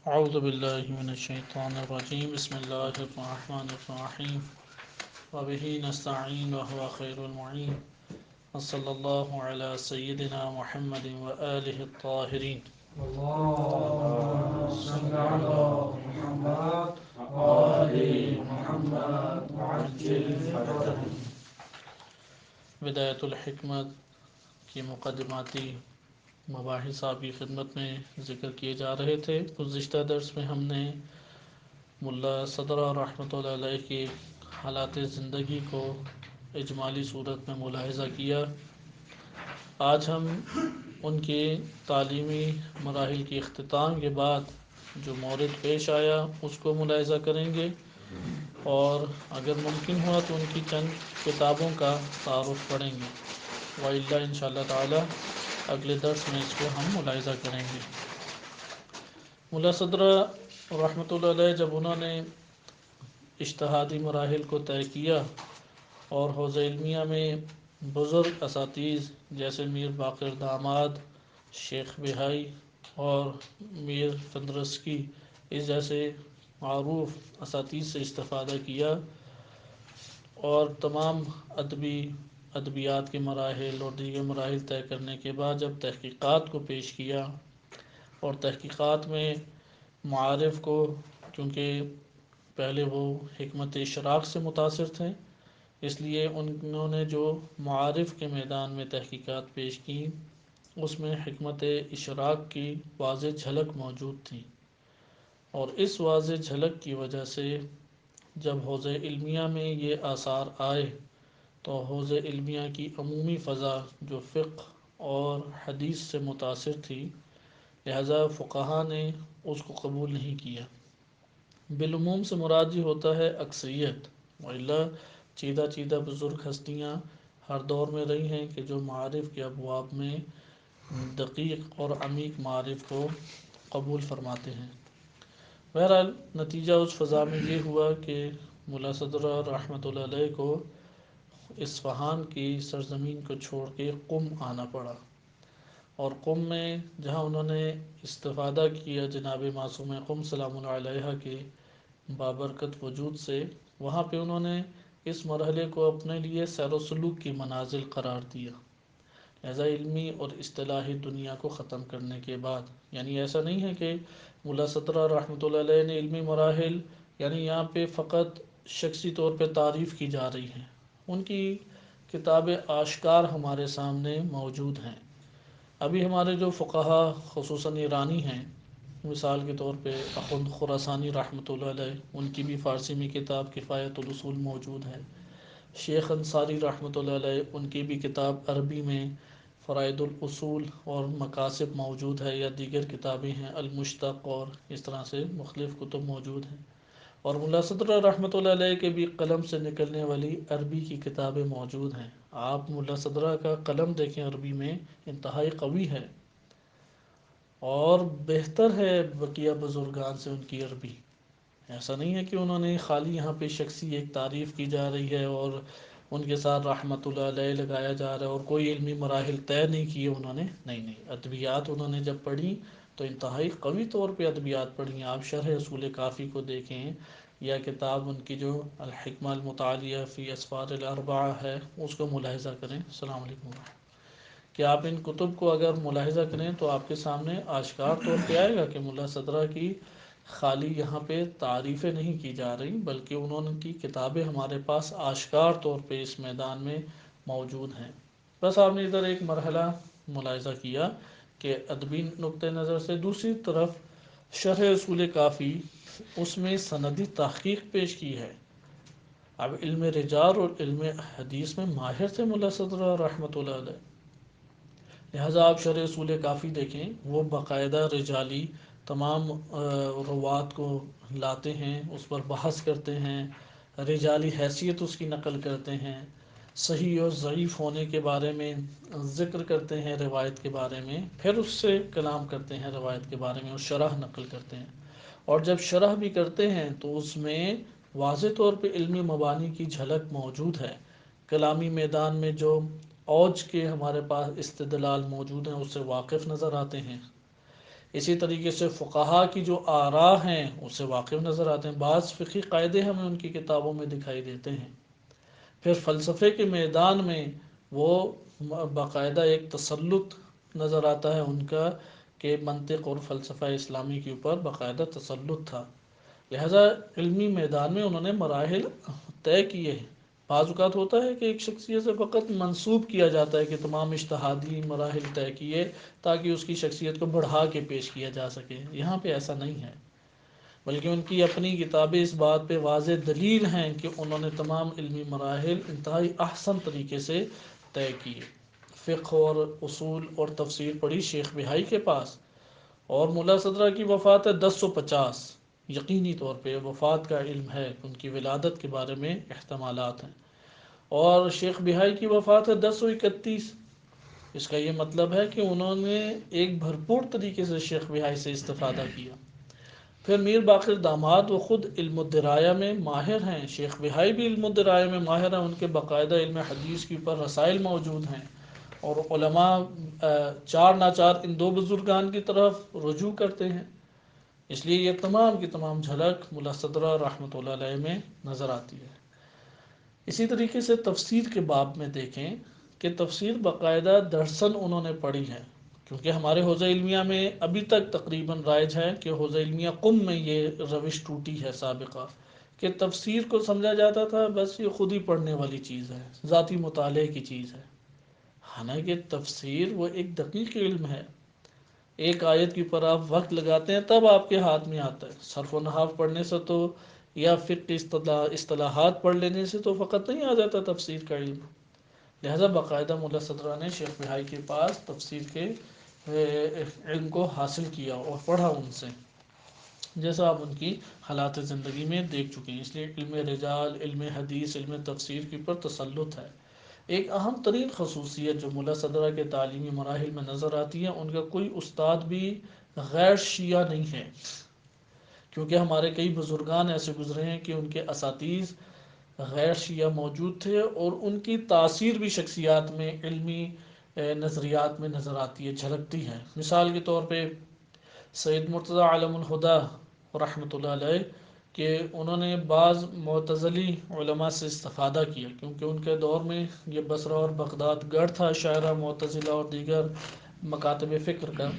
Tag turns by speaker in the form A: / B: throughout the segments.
A: اعوذ باللہ من الشیطان الرجیم بسم اللہ الرحمن الرحیم وبہ نستعین وهو خیر المعین وصلی اللہ علی سیدنا محمد وآلہ الطاہرین
B: اللهم صل على محمد وآل محمد وعجل فرجهم.
A: بدایت الحکمت کی مقدماتی مباحث آپ کی خدمت میں ذکر کیے جا رہے تھے. گزشتہ درس میں ہم نے ملا صدرہ رحمۃ اللہ علیہ کی حالات زندگی کو اجمالی صورت میں ملاحظہ کیا. آج ہم ان کے تعلیمی مراحل کی اختتام کے بعد جو مورد پیش آیا اس کو ملاحظہ کریں گے، اور اگر ممکن ہوا تو ان کی چند کتابوں کا تعارف پڑھیں گے، وَإِلَّا انشاءاللہ تعالی اگلے درس میں اس کو ہم ملاحظہ کریں گے. ملا صدرہ رحمۃ اللہ علیہ جب انہوں نے اجتہادی مراحل کو طے کیا اور حوزہ علمیہ میں بزرگ اساتذہ جیسے میر باقر داماد، شیخ بہائی اور میر تندرسکی اس جیسے معروف اساتذہ سے استفادہ کیا، اور تمام ادبیات کے مراحل اور دیگر مراحل طے کرنے کے بعد جب تحقیقات کو پیش کیا، اور تحقیقات میں معارف کو، کیونکہ پہلے وہ حکمت اشراق سے متاثر تھے، اس لیے انہوں نے جو معارف کے میدان میں تحقیقات پیش کی اس میں حکمت اشراق کی واضح جھلک موجود تھی، اور اس واضح جھلک کی وجہ سے جب حوزہ علمیہ میں یہ آثار آئے تو حوزہ علمیہ کی عمومی فضا جو فقہ اور حدیث سے متاثر تھی، لہذا فقہا نے اس کو قبول نہیں کیا. بالعموم سے مراد یہ ہوتا ہے اکثریت، وإلا چیدہ بزرگ ہستیاں ہر دور میں رہی ہیں کہ جو معارف کے ابواب میں دقیق اور عمیق معارف کو قبول فرماتے ہیں. بہرحال نتیجہ اس فضا میں یہ ہوا کہ ملا صدرہ رحمۃ اللہ علیہ کو اصفہان کی سرزمین کو چھوڑ کے قم آنا پڑا، اور قم میں جہاں انہوں نے استفادہ کیا جناب معصوم قم سلام اللہ علیہ کے بابرکت وجود سے، وہاں پہ انہوں نے اس مرحلے کو اپنے لیے سیر و سلوک کی منازل قرار دیا. لہذا علمی اور اصطلاحی دنیا کو ختم کرنے کے بعد، یعنی ایسا نہیں ہے کہ ملا صدرہ رحمۃ اللہ علیہ نے علمی مراحل، یعنی یہاں پہ فقط شخصی طور پہ تعریف کی جا رہی ہے، ان کی کتابیں آشکار ہمارے سامنے موجود ہیں. ابھی ہمارے جو فقہا خصوصاً ایرانی ہیں، مثال کے طور پہ اخوند خراسانی رحمۃ اللہ علیہ، ان کی بھی فارسی میں کتاب کفایت الاصول موجود ہے. شیخ انصاری رحمۃ اللہ علیہ، ان کی بھی کتاب عربی میں فرائد الاصول اور مقاصد موجود ہے، یا دیگر کتابیں ہیں المشتق، اور اس طرح سے مختلف کتب موجود ہیں. اور ملا صدرہ رحمۃ اللہ علیہ کے بھی قلم سے نکلنے والی عربی کی کتابیں موجود ہیں. آپ ملا صدرہ کا قلم دیکھیں عربی میں، انتہائی قوی ہے اور بہتر ہے بقیہ بزرگان سے ان کی عربی. ایسا نہیں ہے کہ انہوں نے خالی یہاں پہ شخصی ایک تعریف کی جا رہی ہے اور ان کے ساتھ رحمۃ اللہ علیہ لگایا جا رہا ہے اور کوئی علمی مراحل طے نہیں کیے انہوں نے. نہیں، ادبیات انہوں نے جب پڑھی تو انتہائی قوی طور پہ ادبیات پڑھی ہیں. آپ شرح اصول کافی کو دیکھیں، یا کتاب ان کی جو الحکمہ المتعالیہ فی اسفار الاربعہ ہے اس کو ملاحظہ کریں. السلام علیکم. کہ آپ ان کتب کو اگر ملاحظہ کریں تو آپ کے سامنے آشکار طور پہ آئے گا کہ ملا صدرہ کی خالی یہاں پہ تعریفیں نہیں کی جا رہی، بلکہ انہوں کی کتابیں ہمارے پاس آشکار طور پہ اس میدان میں موجود ہیں. بس آپ نے ادھر ایک مرحلہ ملاحظہ کیا کہ ادبی نقطہ نظر سے، دوسری طرف شرح اصول کافی اس میں سندی تحقیق پیش کی ہے. اب علم رجال اور علم حدیث میں ماہر تھے ملا صدرہ رحمۃ اللہ علیہ، لہذا آپ شرح اصول کافی دیکھیں، وہ باقاعدہ رجالی تمام روات کو لاتے ہیں، اس پر بحث کرتے ہیں، رجالی حیثیت اس کی نقل کرتے ہیں، صحیح اور ضعیف ہونے کے بارے میں ذکر کرتے ہیں، روایت کے بارے میں، پھر اس سے کلام کرتے ہیں روایت کے بارے میں اور شرح نقل کرتے ہیں. اور جب شرح بھی کرتے ہیں تو اس میں واضح طور پہ علمی مبانی کی جھلک موجود ہے. کلامی میدان میں جو اوج کے ہمارے پاس استدلال موجود ہیں اس سے واقف نظر آتے ہیں. اسی طریقے سے فقہا کی جو آراء ہیں اس سے واقف نظر آتے ہیں، بعض فقہی قاعدے ہمیں ان کی کتابوں میں دکھائی دیتے ہیں۔ پھر فلسفے کے میدان میں وہ باقاعدہ ایک تسلط نظر آتا ہے ان کا، کہ منطق اور فلسفہ اسلامی کے اوپر باقاعدہ تسلط تھا، لہذا علمی میدان میں انہوں نے مراحل طے کیے ہیں۔ بعض اوقات ہوتا ہے کہ ایک شخصیت سے فقط منسوب کیا جاتا ہے کہ تمام اجتہادی مراحل طے کیے تاکہ اس کی شخصیت کو بڑھا کے پیش کیا جا سکے، یہاں پہ ایسا نہیں ہے، بلکہ ان کی اپنی کتابیں اس بات پہ واضح دلیل ہیں کہ انہوں نے تمام علمی مراحل انتہائی احسن طریقے سے طے کیے۔ فقہ اور اصول اور تفسیر پڑھی شیخ بہائی کے پاس، اور ملا صدرہ کی وفات ہے 1050، یقینی طور پہ وفات کا علم ہے، ان کی ولادت کے بارے میں احتمالات ہیں، اور شیخ بہائی کی وفات ہے 1031۔ اس کا یہ مطلب ہے کہ انہوں نے ایک بھرپور طریقے سے شیخ بہائی سے استفادہ کیا۔ پھر میر باقر داماد وہ خود علم الدرایا میں ماہر ہیں، شیخ بہائی بھی علم الدرایا میں ماہر ہیں، ان کے باقاعدہ علم حدیث کے اوپر رسائل موجود ہیں، اور علماء چار ناچار ان دو بزرگان کی طرف رجوع کرتے ہیں، اس لیے یہ تمام کی تمام جھلک ملا صدرہ رحمۃ اللہ علیہ میں نظر آتی ہے۔ اسی طریقے سے تفسیر کے باب میں دیکھیں کہ تفسیر باقاعدہ درسن انہوں نے پڑھی ہے، کیونکہ ہمارے حوزہ علمیہ میں ابھی تک تقریباً رائج ہے کہ حوزہ علمیہ قم میں یہ روش ٹوٹی ہے سابقہ، کہ تفسیر کو سمجھا جاتا تھا بس یہ خود ہی پڑھنے والی چیز ہے، ذاتی مطالعے کی چیز ہے، حالانکہ تفسیر وہ ایک دقیق علم ہے، ایک آیت کے اوپر آپ وقت لگاتے ہیں تب آپ کے ہاتھ میں آتا ہے، صرف و نحو پڑھنے سے تو یا فقہ اصطلاحات پڑھ لینے سے تو فقط نہیں آ جاتا تفسیر کا علم، لہذا باقاعدہ ملا صدرہ نے شیخ بہائی کے پاس تفسیر کے علم کو حاصل کیا اور پڑھا ان سے، جیسا آپ ان کی حالات زندگی میں دیکھ چکے ہیں، اس لیے علم رجال، علم حدیث، علم تفسیر کے اوپر تسلط ہے۔ ایک اہم ترین خصوصیت جو ملا صدرہ کے تعلیمی مراحل میں نظر آتی ہے، ان کا کوئی استاد بھی غیر شیعہ نہیں ہے، کیونکہ ہمارے کئی بزرگان ایسے گزرے ہیں کہ ان کے اساتذہ غیر شیعہ موجود تھے، اور ان کی تاثیر بھی شخصیات میں، علمی نظریات میں نظر آتی ہے، جھلکتی ہے۔ مثال کے طور پہ سید مرتضی عالم الہدیٰ رحمۃ اللہ علیہ، کہ انہوں نے بعض معتزلی علماء سے استفادہ کیا، کیونکہ ان کے دور میں یہ بصرہ اور بغداد گڑھ تھا شاعرہ معتزلہ اور دیگر مکاتب فکر کا،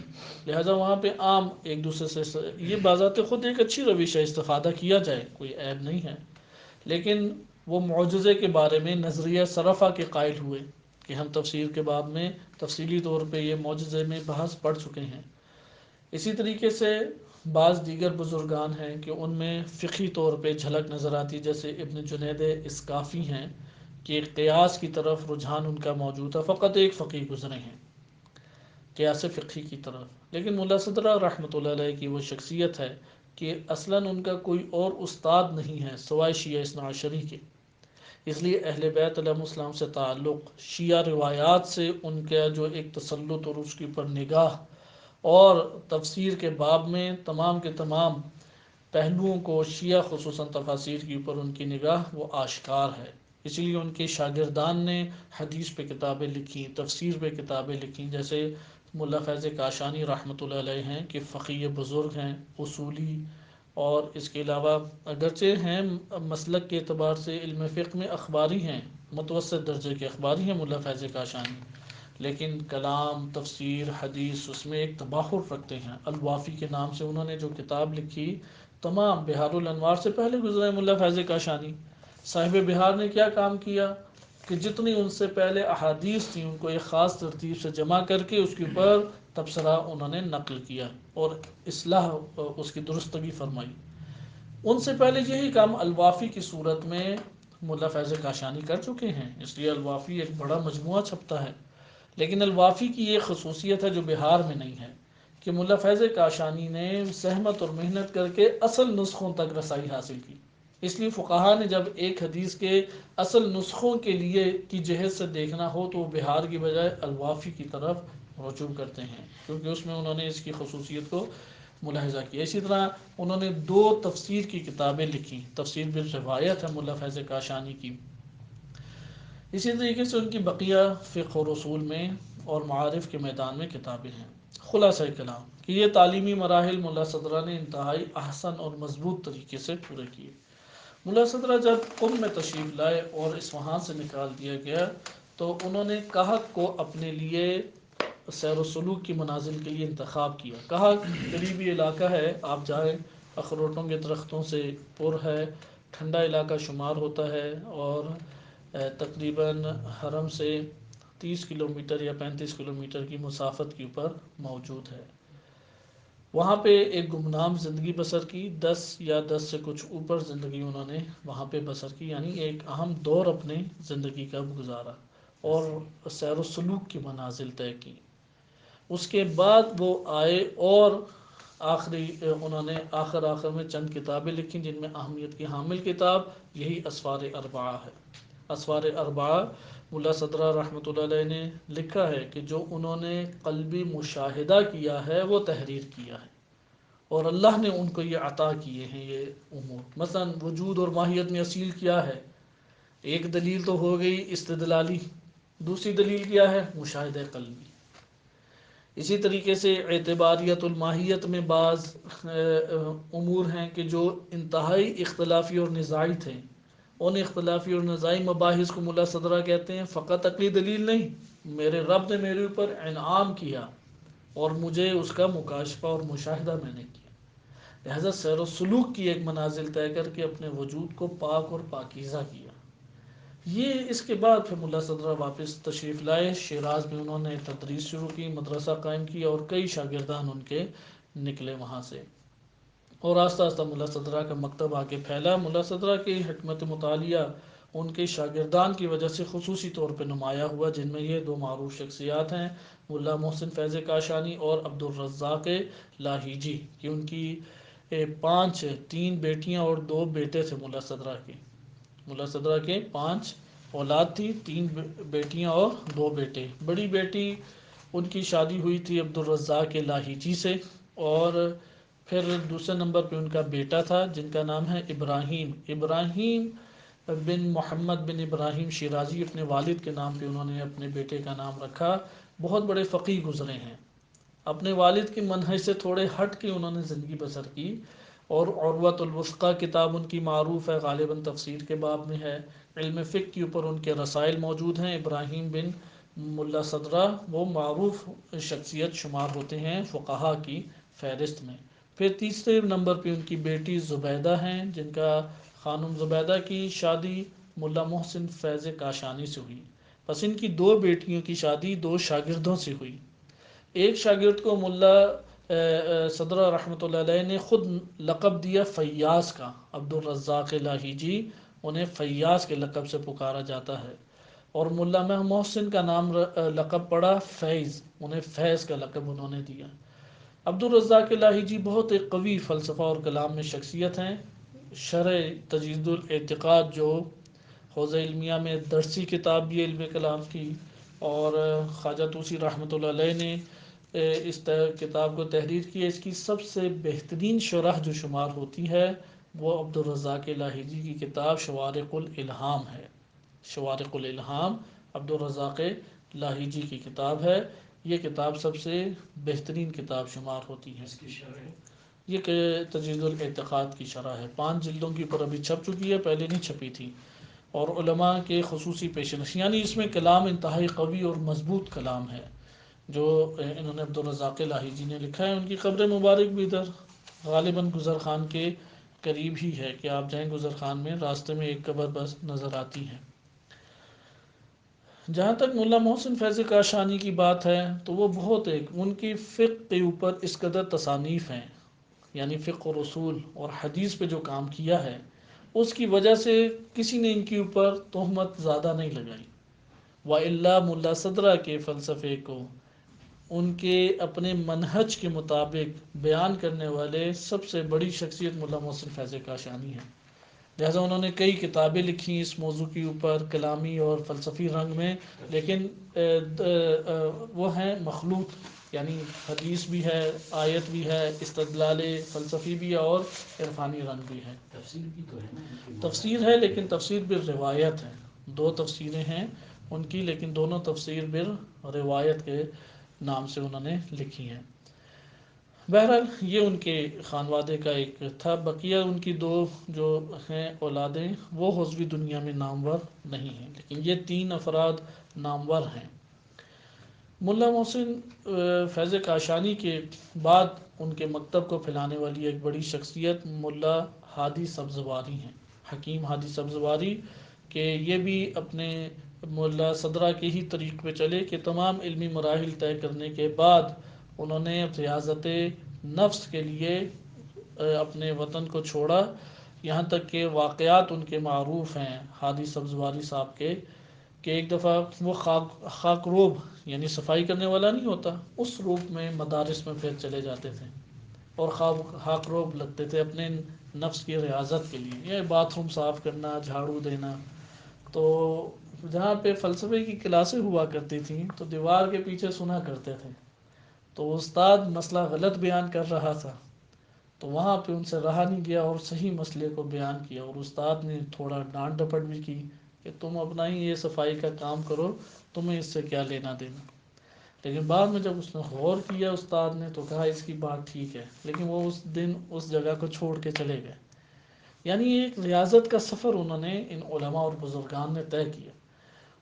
A: لہذا وہاں پہ عام ایک دوسرے سے یہ بذات خود ایک اچھی روش ہے، استفادہ کیا جائے، کوئی عیب نہیں ہے، لیکن وہ معجزے کے بارے میں نظریہ صرفہ کے قائل ہوئے کہ ہم تفسیر کے باب میں تفصیلی طور پہ یہ معجزے میں بحث پڑھ چکے ہیں۔ اسی طریقے سے بعض دیگر بزرگان ہیں کہ ان میں فقہی طور پہ جھلک نظر آتی، جیسے ابن جنید اسکافی ہیں کہ قیاس کی طرف رجحان ان کا موجود ہے، فقط ایک فقیہ گزرے ہیں قیاس فقہی کی طرف، لیکن ملا صدرہ رحمۃ اللہ علیہ کی وہ شخصیت ہے کہ اصلاً ان کا کوئی اور استاد نہیں ہے سوائے شیعہ اثنا عشری کے، اس لیے اہل بیت علیہ السلام سے تعلق، شیعہ روایات سے ان کا جو ایک تسلط اور اس کے اوپر نگاہ، اور تفسیر کے باب میں تمام کے تمام پہلوؤں کو شیعہ خصوصاً تفاسیر کے اوپر ان کی نگاہ وہ آشکار ہے، اسی لیے ان کے شاگردان نے حدیث پہ کتابیں لکھی، تفسیر پہ کتابیں لکھی، جیسے ملا فیض کاشانی رحمۃ اللہ علیہ ہیں کہ فقیہ بزرگ ہیں، اصولی، اور اس کے علاوہ اگرچہ ہیں مسلک کے اعتبار سے علم فقہ میں اخباری ہیں، متوسط درجے کے اخباری ہیں ملا فیض کاشانی، لیکن کلام، تفسیر، حدیث اس میں ایک تباہر رکھتے ہیں۔ الوافی کے نام سے انہوں نے جو کتاب لکھی، تمام بہار الانوار سے پہلے گزرے ملا فیض کاشانی، صاحب بہار نے کیا کام کیا کہ جتنی ان سے پہلے احادیث تھیں ان کو ایک خاص ترتیب سے جمع کر کے اس کے اوپر تبصرہ انہوں نے نقل کیا اور اصلاح اس کی درستگی فرمائی۔ ان سے پہلے یہی کام الوافی کی صورت میں ملا فیض کاشانی کر چکے ہیں، اس لیے الوافی ایک بڑا مجموعہ چھپتا ہے، لیکن الوافی کی یہ خصوصیت ہے جو بہار میں نہیں ہے کہ ملا فیض کاشانی نے زحمت اور محنت کر کے اصل نسخوں تک رسائی حاصل کی، اس لیے فقہا نے جب ایک حدیث کے اصل نسخوں کے لیے کی جہت سے دیکھنا ہو تو وہ بہار کی بجائے الوافی کی طرف رجوع کرتے ہیں، کیونکہ اس میں انہوں نے اس کی خصوصیت کو ملاحظہ کیا۔ اسی طرح انہوں نے 2 تفسیر کی کتابیں لکھی، تفسیر بالروایت ہے ملا فیض کاشانی کی، اسی طریقے سے ان کی بقیہ فقہ اور اصول میں اور معارف کے میدان میں کتابیں ہیں۔ خلاصہ کلام کہ یہ تعلیمی مراحل ملا صدرہ نے انتہائی احسن اور مضبوط طریقے سے پورے کیے۔ ملا صدرہ جب قم میں تشریف لائے اور اصفہان سے نکال دیا گیا تو انہوں نے کہک کو اپنے لیے سیر و سلوک کی منازل کے لیے انتخاب کیا۔ کہک قریبی علاقہ ہے، آپ جائیں، اخروٹوں کے درختوں سے پر ہے، ٹھنڈا علاقہ شمار ہوتا ہے، اور تقریباً حرم سے 30 کلومیٹر یا 35 کلومیٹر کی مسافت کے اوپر موجود ہے۔ وہاں پہ ایک گمنام زندگی بسر کی، 10 سے کچھ اوپر زندگی انہوں نے وہاں پہ بسر کی، یعنی ایک اہم دور اپنے زندگی کا گزارا اور سیر و سلوک کی منازل طے کی۔ اس کے بعد وہ آئے اور انہوں نے آخر میں چند کتابیں لکھیں، جن میں اہمیت کی حامل کتاب یہی اسفار اربعہ ہے۔ اسفار اربعہ ملا صدرہ رحمۃ اللہ علیہ نے لکھا ہے کہ جو انہوں نے قلبی مشاہدہ کیا ہے وہ تحریر کیا ہے، اور اللہ نے ان کو یہ عطا کیے ہیں یہ امور۔ مثلا وجود اور ماہیت میں اصیل کیا ہے؟ ایک دلیل تو ہو گئی استدلالی، دوسری دلیل کیا ہے؟ مشاہدہ قلبی۔ اسی طریقے سے اعتباریت الماہیت میں بعض امور ہیں کہ جو انتہائی اختلافی اور نزاعی تھے، ان اختلافی اور نزاعی مباحث کو ملا صدرہ کہتے ہیں فقط عقلی دلیل نہیں، میرے رب نے میرے اوپر انعام کیا اور مجھے اس کا مکاشفہ اور مشاہدہ میں نے کیا، لہذا سیر و سلوک کی ایک منازل طے کر کے اپنے وجود کو پاک اور پاکیزہ کیا۔ یہ اس کے بعد پھر ملا صدرہ واپس تشریف لائے شیراز میں، انہوں نے تدریس شروع کی، مدرسہ قائم کیا اور کئی شاگردان ان کے نکلے وہاں سے، اور آہستہ آہستہ ملا صدرہ کا مکتب آگے پھیلا۔ ملا صدرہ کی حکمت مطالعہ ان کے شاگردان کی وجہ سے خصوصی طور پہ نمایاں ہوا، جن میں یہ دو معروف شخصیات ہیں، ملا محسن فیض کاشانی اور عبدالرزاق لاہیجی، کہ ان کی 3 بیٹیاں اور 2 بیٹے تھے ملا صدرہ کے۔ ملا صدرہ کے 5 اولاد تھی، 3 بیٹیاں اور 2 بیٹے۔ بڑی بیٹی ان کی شادی ہوئی تھی عبدالرزاق لاہیجی سے، اور پھر دوسرے نمبر پہ ان کا بیٹا تھا جن کا نام ہے ابراہیم بن محمد بن ابراہیم شیرازی، اپنے والد کے نام پہ انہوں نے اپنے بیٹے کا نام رکھا۔ بہت بڑے فقیہ گزرے ہیں، اپنے والد کے منہج سے تھوڑے ہٹ کے انہوں نے زندگی بسر کی، اور عروۃ الوثقیٰ کتاب ان کی معروف ہے، غالباً تفسیر کے باب میں ہے، علم فقہ کے اوپر ان کے رسائل موجود ہیں۔ ابراہیم بن ملا صدرہ وہ معروف شخصیت شمار ہوتے ہیں فقہا کی فہرست میں۔ پھر تیسرے نمبر پہ ان کی بیٹی زبیدہ ہیں، جن کا خانم زبیدہ کی شادی ملا محسن فیض کاشانی سے ہوئی۔ پس ان کی 2 بیٹیوں کی شادی 2 شاگردوں سے ہوئی۔ ایک شاگرد کو ملا صدرہ رحمۃ اللہ علیہ نے خود لقب دیا فیاض کا، عبدالرزاق لاہیجی، انہیں فیاض کے لقب سے پکارا جاتا ہے، اور ملا محسن کا نام لقب پڑا فیض، انہیں فیض کا لقب انہوں نے دیا۔ عبدالرزاق لاہیجی بہت ایک قوی فلسفہ اور کلام میں شخصیت ہیں۔ شرح تجدید الاعتقاد جو حوزہ علمیہ میں درسی کتاب بھی علم کلام کی، اور خواجہ طوسی رحمۃ اللہ علیہ نے اس کتاب کو تحریر کی ہے، اس کی سب سے بہترین شرح جو شمار ہوتی ہے وہ عبدالرزاق لاہیجی کی کتاب شوارق الالہام ہے۔ شوارق الالہام عبدالرزاق لاہیجی کی کتاب ہے، یہ کتاب سب سے بہترین کتاب شمار ہوتی ہے۔
B: اس کی شرح
A: یہ کہ تجدید الاعتقاد کی شرح ہے، 5 جلدوں کی اوپر ابھی چھپ چکی ہے، پہلے نہیں چھپی تھی، اور علماء کے خصوصی پیشنش، یعنی اس میں کلام انتہائی قوی اور مضبوط کلام ہے جو انہوں نے عبدالرزاق لاہیجی نے لکھا ہے۔ ان کی قبر مبارک بھی ادھر غالباً گزر خان کے قریب ہی ہے، کہ آپ جائیں گزر خان میں راستے میں ایک قبر بس نظر آتی ہے۔ جہاں تک ملا محسن فیض کاشانی کی بات ہے تو وہ بہت ان کی فقہ کے اوپر اس قدر تصانیف ہیں، یعنی فقہ و اصول اور حدیث پہ جو کام کیا ہے اس کی وجہ سے کسی نے ان کے اوپر تہمت زیادہ نہیں لگائی، وَإِلَّا ملا صدرہ کے فلسفے کو ان کے اپنے منہج کے مطابق بیان کرنے والے سب سے بڑی شخصیت ملا محسن فیض کاشانی ہے، لہذا انہوں نے کئی کتابیں لکھی اس موضوع کے اوپر کلامی اور فلسفی رنگ میں، لیکن وہ ہیں مخلوط، یعنی حدیث بھی ہے، آیت بھی ہے، استدلال فلسفی بھی ہے اور عرفانی رنگ بھی ہے۔
B: تفسیر بھی تو ہے نا ان کی؟
A: تفسیر ہے لیکن تفسیر بالروایت ہے، 2 تفسیریں ہیں ان کی، لیکن دونوں تفسیر بالروایت کے نام سے انہوں نے لکھی ہیں۔ بہرحال یہ ان کے خانوادے کا ایک تھا، بقیہ ان کی دو جو ہیں اولادیں وہ حضوی دنیا میں نامور نہیں ہیں، لیکن یہ تین افراد نامور ہیں۔ ملا محسن فیض کاشانی کے بعد ان کے مکتب کو پھیلانے والی ایک بڑی شخصیت ملا ہادی سبزواری ہیں، حکیم ہادی سبزواری، کہ یہ بھی اپنے ملا صدرہ کے ہی طریق پہ چلے کہ تمام علمی مراحل طے کرنے کے بعد انہوں نے ریاضت نفس کے لیے اپنے وطن کو چھوڑا، یہاں تک کہ واقعات ان کے معروف ہیں ہادی سبزواری صاحب کے، کہ ایک دفعہ وہ خاک روب یعنی صفائی کرنے والا نہیں ہوتا، اس روپ میں مدارس میں پھر چلے جاتے تھے اور خاک روب لگتے تھے اپنے نفس کی ریاضت کے لیے، یہ باتھ روم صاف کرنا، جھاڑو دینا۔ تو جہاں پہ فلسفے کی کلاسیں ہوا کرتی تھیں تو دیوار کے پیچھے سنا کرتے تھے، تو استاد مسئلہ غلط بیان کر رہا تھا تو وہاں پہ ان سے رہا نہیں گیا اور صحیح مسئلے کو بیان کیا، اور استاد نے تھوڑا ڈانٹ ڈپٹ بھی کی کہ تم اپنا ہی یہ صفائی کا کام کرو، تمہیں اس سے کیا لینا دینا۔ لیکن بعد میں جب اس نے غور کیا استاد نے تو کہا اس کی بات ٹھیک ہے، لیکن وہ اس دن اس جگہ کو چھوڑ کے چلے گئے۔ یعنی ایک ریاضت کا سفر انہوں نے ان علماء اور بزرگان نے طے کیا۔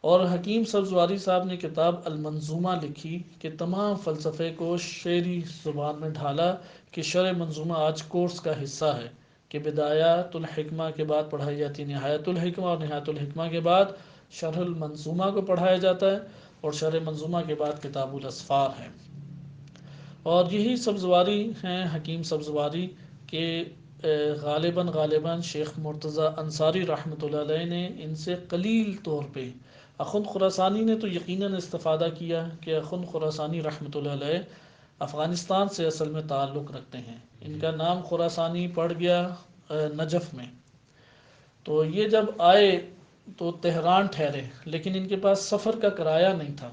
A: اور حکیم سبزواری صاحب نے کتاب المنظومہ لکھی کہ تمام فلسفے کو شعری زبان میں ڈھالا، کہ شرح منظومہ آج کورس کا حصہ ہے، کہ بدایات الحکمہ کے بعد پڑھائی جاتی ہے نہایت الحکمہ، اور نہایت الحکمہ کے بعد شرح المنظومہ کو پڑھایا جاتا ہے، اور شرح منظومہ کے بعد کتاب الاسفار ہے۔ اور یہی سبزواری ہیں حکیم سبزواری کے غالباً شیخ مرتضیٰ انصاری رحمۃ اللہ علیہ نے ان سے قلیل طور پہ، اخند خراسانی نے تو یقیناً استفادہ کیا کہ اخند خراسانی رحمۃ اللہ علیہ افغانستان سے اصل میں تعلق رکھتے ہیں، ان کا نام خراسانی پڑ گیا نجف میں، تو یہ جب آئے تو تہران ٹھہرے، لیکن ان کے پاس سفر کا کرایہ نہیں تھا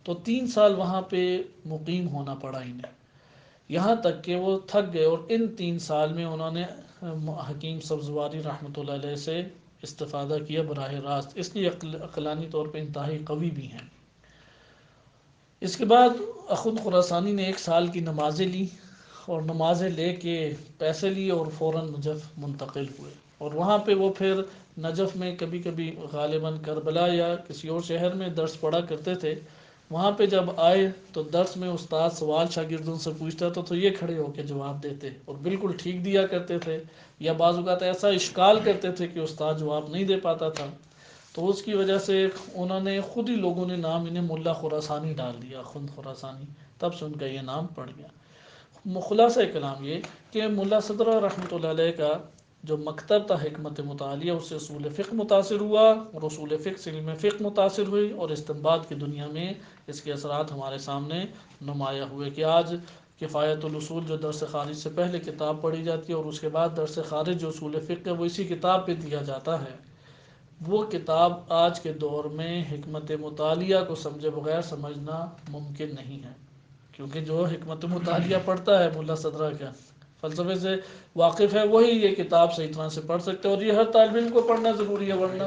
A: تو 3 سال وہاں پہ مقیم ہونا پڑا انہیں، یہاں تک کہ وہ تھک گئے، اور ان 3 سال میں انہوں نے حکیم سبزواری رحمۃ اللہ علیہ سے استفادہ کیا براہ راست، اس لیے عقلانی طور پہ انتہائی قوی بھی ہیں۔ اس کے بعد اخند خراسانی نے 1 سال کی نمازیں لی، اور نمازیں لے کے پیسے لیے اور فوراً نجف منتقل ہوئے، اور وہاں پہ وہ پھر نجف میں کبھی کبھی غالباً کربلا یا کسی اور شہر میں درس پڑھا کرتے تھے۔ وہاں پہ جب آئے تو درس میں استاد سوال شاگردوں سے پوچھتا تھا تو یہ کھڑے ہو کے جواب دیتے اور بالکل ٹھیک دیا کرتے تھے، یا بعض اوقات ایسا اشکال کرتے تھے کہ استاد جواب نہیں دے پاتا تھا، تو اس کی وجہ سے انہوں نے خود ہی لوگوں نے نام انہیں ملا خراسانی ڈال دیا، خند خراسانی، تب سے ان کا یہ نام پڑ گیا۔ خلاصہ کلام یہ کہ ملا صدرہ رحمۃ اللہ علیہ کا جو مکتب تھا حکمت مطالعہ، اس سے اصول فقہ متاثر ہوا، اور اصول فقہ سے علم فقہ متاثر ہوئی، اور استنباط کی دنیا میں اس کے اثرات ہمارے سامنے نمایاں ہوئے، کہ آج کفایت الاصول جو درس خارج سے پہلے کتاب پڑھی جاتی ہے اور اس کے بعد درس خارج جو اصول فقہ ہے وہ اسی کتاب پہ دیا جاتا ہے، وہ کتاب آج کے دور میں حکمت مطالعہ کو سمجھے بغیر سمجھنا ممکن نہیں ہے، کیونکہ جو حکمت مطالعہ پڑھتا ہے ملا صدرہ کا فلسفے سے واقف ہے، وہی یہ کتاب صحیح طرح سے پڑھ سکتے ہیں، اور یہ ہر طالب علم کو پڑھنا ضروری ہے، ورنہ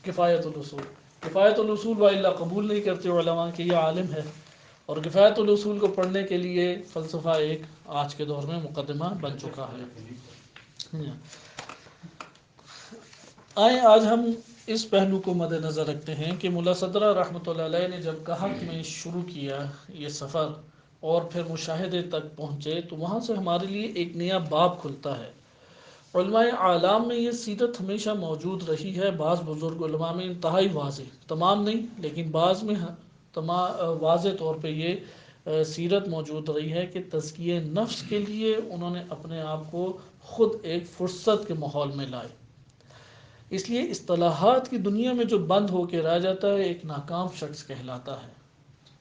A: کفایت الاصول والا قبول نہیں کرتے علماء کہ یہ عالم ہے، اور کفایت الاصول کو پڑھنے کے لیے فلسفہ ایک آج کے دور میں مقدمہ بن چکا ہے۔ آئیں آج ہم اس پہلو کو مد نظر رکھتے ہیں کہ ملا صدرہ رحمۃ اللہ علیہ نے جب کہت میں شروع کیا یہ سفر اور پھر مشاہدے تک پہنچے، تو وہاں سے ہمارے لیے ایک نیا باب کھلتا ہے۔ علماء اعلام میں یہ سیرت ہمیشہ موجود رہی ہے، بعض بزرگ علماء میں انتہائی واضح، تمام نہیں لیکن بعض میں واضح طور پہ یہ سیرت موجود رہی ہے کہ تزکیہ نفس کے لیے انہوں نے اپنے آپ کو خود ایک فرصت کے ماحول میں لائے، اس لیے اصطلاحات کی دنیا میں جو بند ہو کے رہ جاتا ہے ایک ناکام شخص کہلاتا ہے۔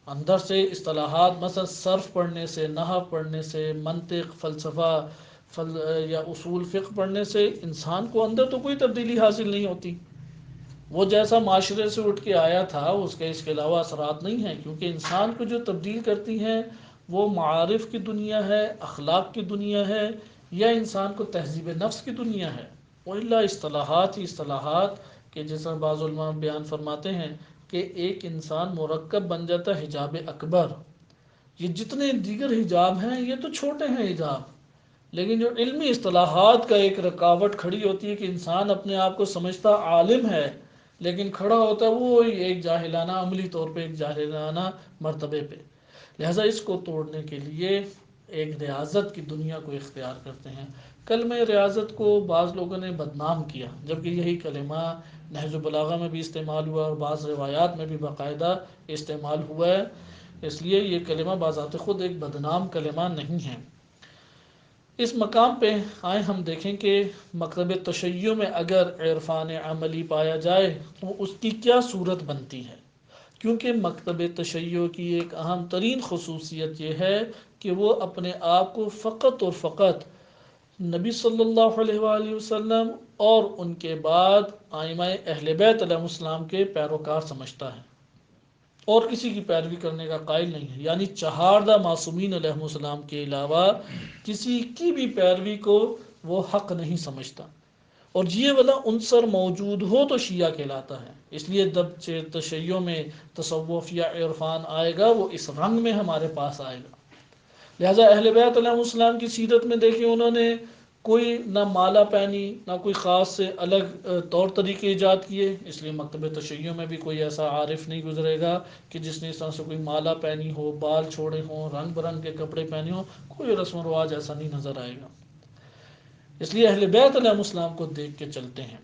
A: اندر سے اصطلاحات مثلا صرف پڑھنے سے، نحو پڑھنے سے، منطق، فلسفہ یا اصول فقہ پڑھنے سے انسان کو اندر تو کوئی تبدیلی حاصل نہیں ہوتی، وہ جیسا معاشرے سے اٹھ کے آیا تھا اس کے علاوہ اثرات نہیں ہیں، کیونکہ انسان کو جو تبدیل کرتی ہیں وہ معارف کی دنیا ہے، اخلاق کی دنیا ہے، یا انسان کو تہذیب نفس کی دنیا ہے، وَإِلَّا اصطلاحات ہی اصطلاحات، کہ جیسا بعض علماء بیان فرماتے ہیں کہ ایک انسان مرکب بن جاتا ہے حجاب اکبر، یہ جتنے دیگر حجاب ہیں یہ تو چھوٹے ہیں حجاب، لیکن جو علمی اصطلاحات کا ایک رکاوٹ کھڑی ہوتی ہے کہ انسان اپنے آپ کو سمجھتا عالم ہے، لیکن کھڑا ہوتا ہے وہ ایک جاہلانہ، عملی طور پہ ایک جاہلانہ مرتبے پہ. لہٰذا اس کو توڑنے کے لیے ایک ریاضت کی دنیا کو اختیار کرتے ہیں. کلمہ ریاضت کو بعض لوگوں نے بدنام کیا، جبکہ یہی کلمہ نہج البلاغہ میں بھی استعمال ہوا اور بعض روایات میں بھی باقاعدہ استعمال ہوا ہے. اس لیے یہ کلمہ بذات خود ایک بدنام کلمہ نہیں ہے. اس مقام پہ آئیں ہم دیکھیں کہ مکتب تشیع میں اگر عرفان عملی پایا جائے تو اس کی کیا صورت بنتی ہے. کیونکہ مکتب تشیع کی ایک اہم ترین خصوصیت یہ ہے کہ وہ اپنے آپ کو فقط اور فقط نبی صلی اللہ علیہ وآلہ وسلم اور ان کے بعد ائمہ اہل بیت علیہ السلام کے پیروکار سمجھتا ہے، اور کسی کی پیروی کرنے کا قائل نہیں ہے. یعنی چہاردہ معصومین علیہ السلام کے علاوہ کسی کی بھی پیروی کو وہ حق نہیں سمجھتا، اور یہ والا عنصر موجود ہو تو شیعہ کہلاتا ہے. اس لیے جب تشیع میں تصوف یا عرفان آئے گا وہ اس رنگ میں ہمارے پاس آئے گا. لہٰذا اہل بیت علیہ السلام کی سیرت میں دیکھیں انہوں نے کوئی نہ مالا پہنی، نہ کوئی خاص سے الگ طور طریقے ایجاد کیے. اس لیے مکتب تشیع میں بھی کوئی ایسا عارف نہیں گزرے گا کہ جس نے اس طرح سے کوئی مالا پہنی ہو، بال چھوڑے ہوں، رنگ برنگ کے کپڑے پہنے ہوں. کوئی رسم و رواج ایسا نہیں نظر آئے گا. اس لیے اہل بیت علیہ السلام کو دیکھ کے چلتے ہیں.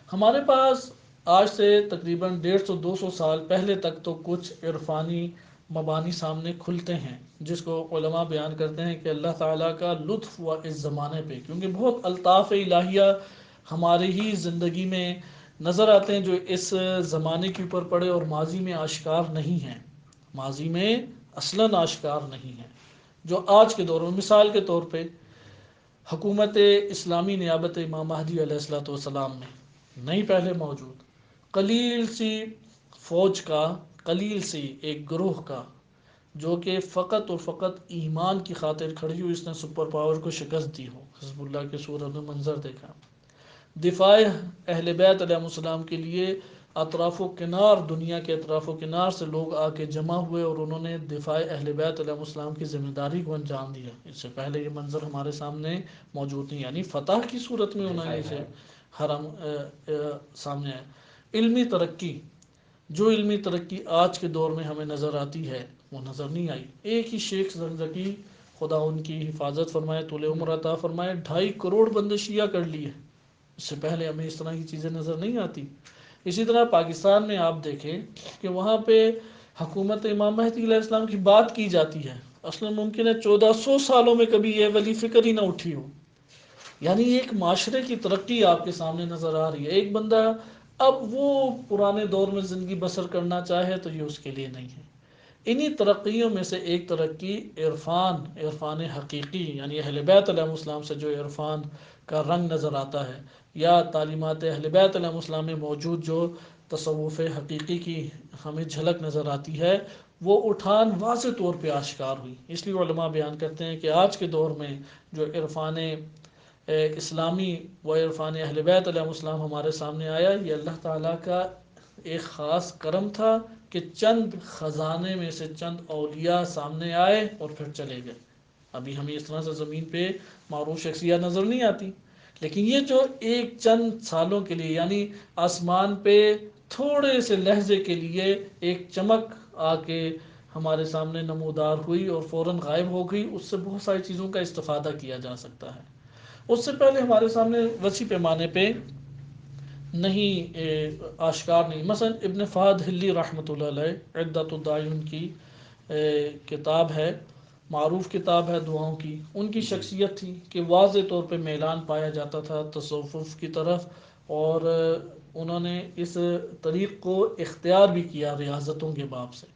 A: ہمارے پاس آج سے تقریباً 150-200 سال پہلے تک تو کچھ عرفانی مبانی سامنے کھلتے ہیں، جس کو علماء بیان کرتے ہیں کہ اللہ تعالیٰ کا لطف ہوا اس زمانے پہ، کیونکہ بہت الطاف الہیہ ہماری ہی زندگی میں نظر آتے ہیں جو اس زمانے کے اوپر پڑے اور ماضی میں آشکار نہیں ہیں، ماضی میں اصلاً آشکار نہیں ہیں. جو آج کے دور میں مثال کے طور پہ حکومت اسلامی نیابت امام مہدی علیہ الصلوۃ والسلام میں نہیں پہلے موجود، قلیل سی فوج کا، قلیل سی ایک گروہ کا جو کہ فقط اور فقط ایمان کی خاطر کھڑی ہوئی، اس نے سپر پاور کو شکست دی ہو. حزب اللہ کے صورت میں منظر دیکھا. دفاع اہل بیت علیہ السلام کے لیے اطراف و کنار، دنیا کے اطراف و کنار سے لوگ آ کے جمع ہوئے اور انہوں نے دفاع اہل بیت علیہ السلام کی ذمہ داری کو انجام دیا. اس سے پہلے یہ منظر ہمارے سامنے موجود نہیں، یعنی فتح کی صورت میں انہوں نے اسے حرم سامنے آیا. علمی ترقی، جو علمی ترقی آج کے دور میں ہمیں نظر آتی ہے وہ نظر نہیں آئی. ایک ہی شیخ زکزکی، خدا ان کی حفاظت فرمائے، طول عمر عطا فرمائے، 2.5 کروڑ بندے شیعہ کر لیے. اس سے پہلے ہمیں اس طرح کی چیزیں نظر نہیں آتی. اسی طرح پاکستان میں آپ دیکھیں کہ وہاں پہ حکومت امام مہدی علیہ السلام کی بات کی جاتی ہے، اصلا ممکن ہے 1400 سالوں میں کبھی یہ والی فکر ہی نہ اٹھی ہو. یعنی ایک معاشرے کی ترقی آپ کے سامنے نظر آ رہی ہے. ایک بندہ اب وہ پرانے دور میں زندگی بسر کرنا چاہے تو یہ اس کے لیے نہیں ہے. انہی ترقیوں میں سے ایک ترقی عرفان حقیقی، یعنی اہل بیت علیہ السلام سے جو عرفان کا رنگ نظر آتا ہے، یا تعلیمات اہل بیت علیہ السلام میں موجود جو تصوف حقیقی کی ہمیں جھلک نظر آتی ہے، وہ اٹھان واضح طور پہ آشکار ہوئی. اس لیے علماء بیان کرتے ہیں کہ آج کے دور میں جو عرفان اسلامی و عرفان اہل بیت علیہ السلام ہمارے سامنے آیا، یہ اللہ تعالیٰ کا ایک خاص کرم تھا کہ چند خزانے میں سے چند اولیاء سامنے آئے اور پھر چلے گئے. ابھی ہمیں اس طرح سے زمین پہ معروف شخصیات نظر نہیں آتی، لیکن یہ جو ایک چند سالوں کے لیے، یعنی آسمان پہ تھوڑے سے لہجے کے لیے ایک چمک آ کے ہمارے سامنے نمودار ہوئی اور فوراً غائب ہو گئی، اس سے بہت ساری چیزوں کا استفادہ کیا جا سکتا ہے. اس سے پہلے ہمارے سامنے وسیع پیمانے پہ نہیں آشکار نہیں. مثلا ابن فہد حلی رحمۃ اللہ علیہ عدۃ الداعین کی کتاب ہے، معروف کتاب ہے دعاؤں کی. ان کی شخصیت تھی کہ واضح طور پہ میلان پایا جاتا تھا تصوف کی طرف، اور انہوں نے اس طریق کو اختیار بھی کیا ریاضتوں کے باب سے.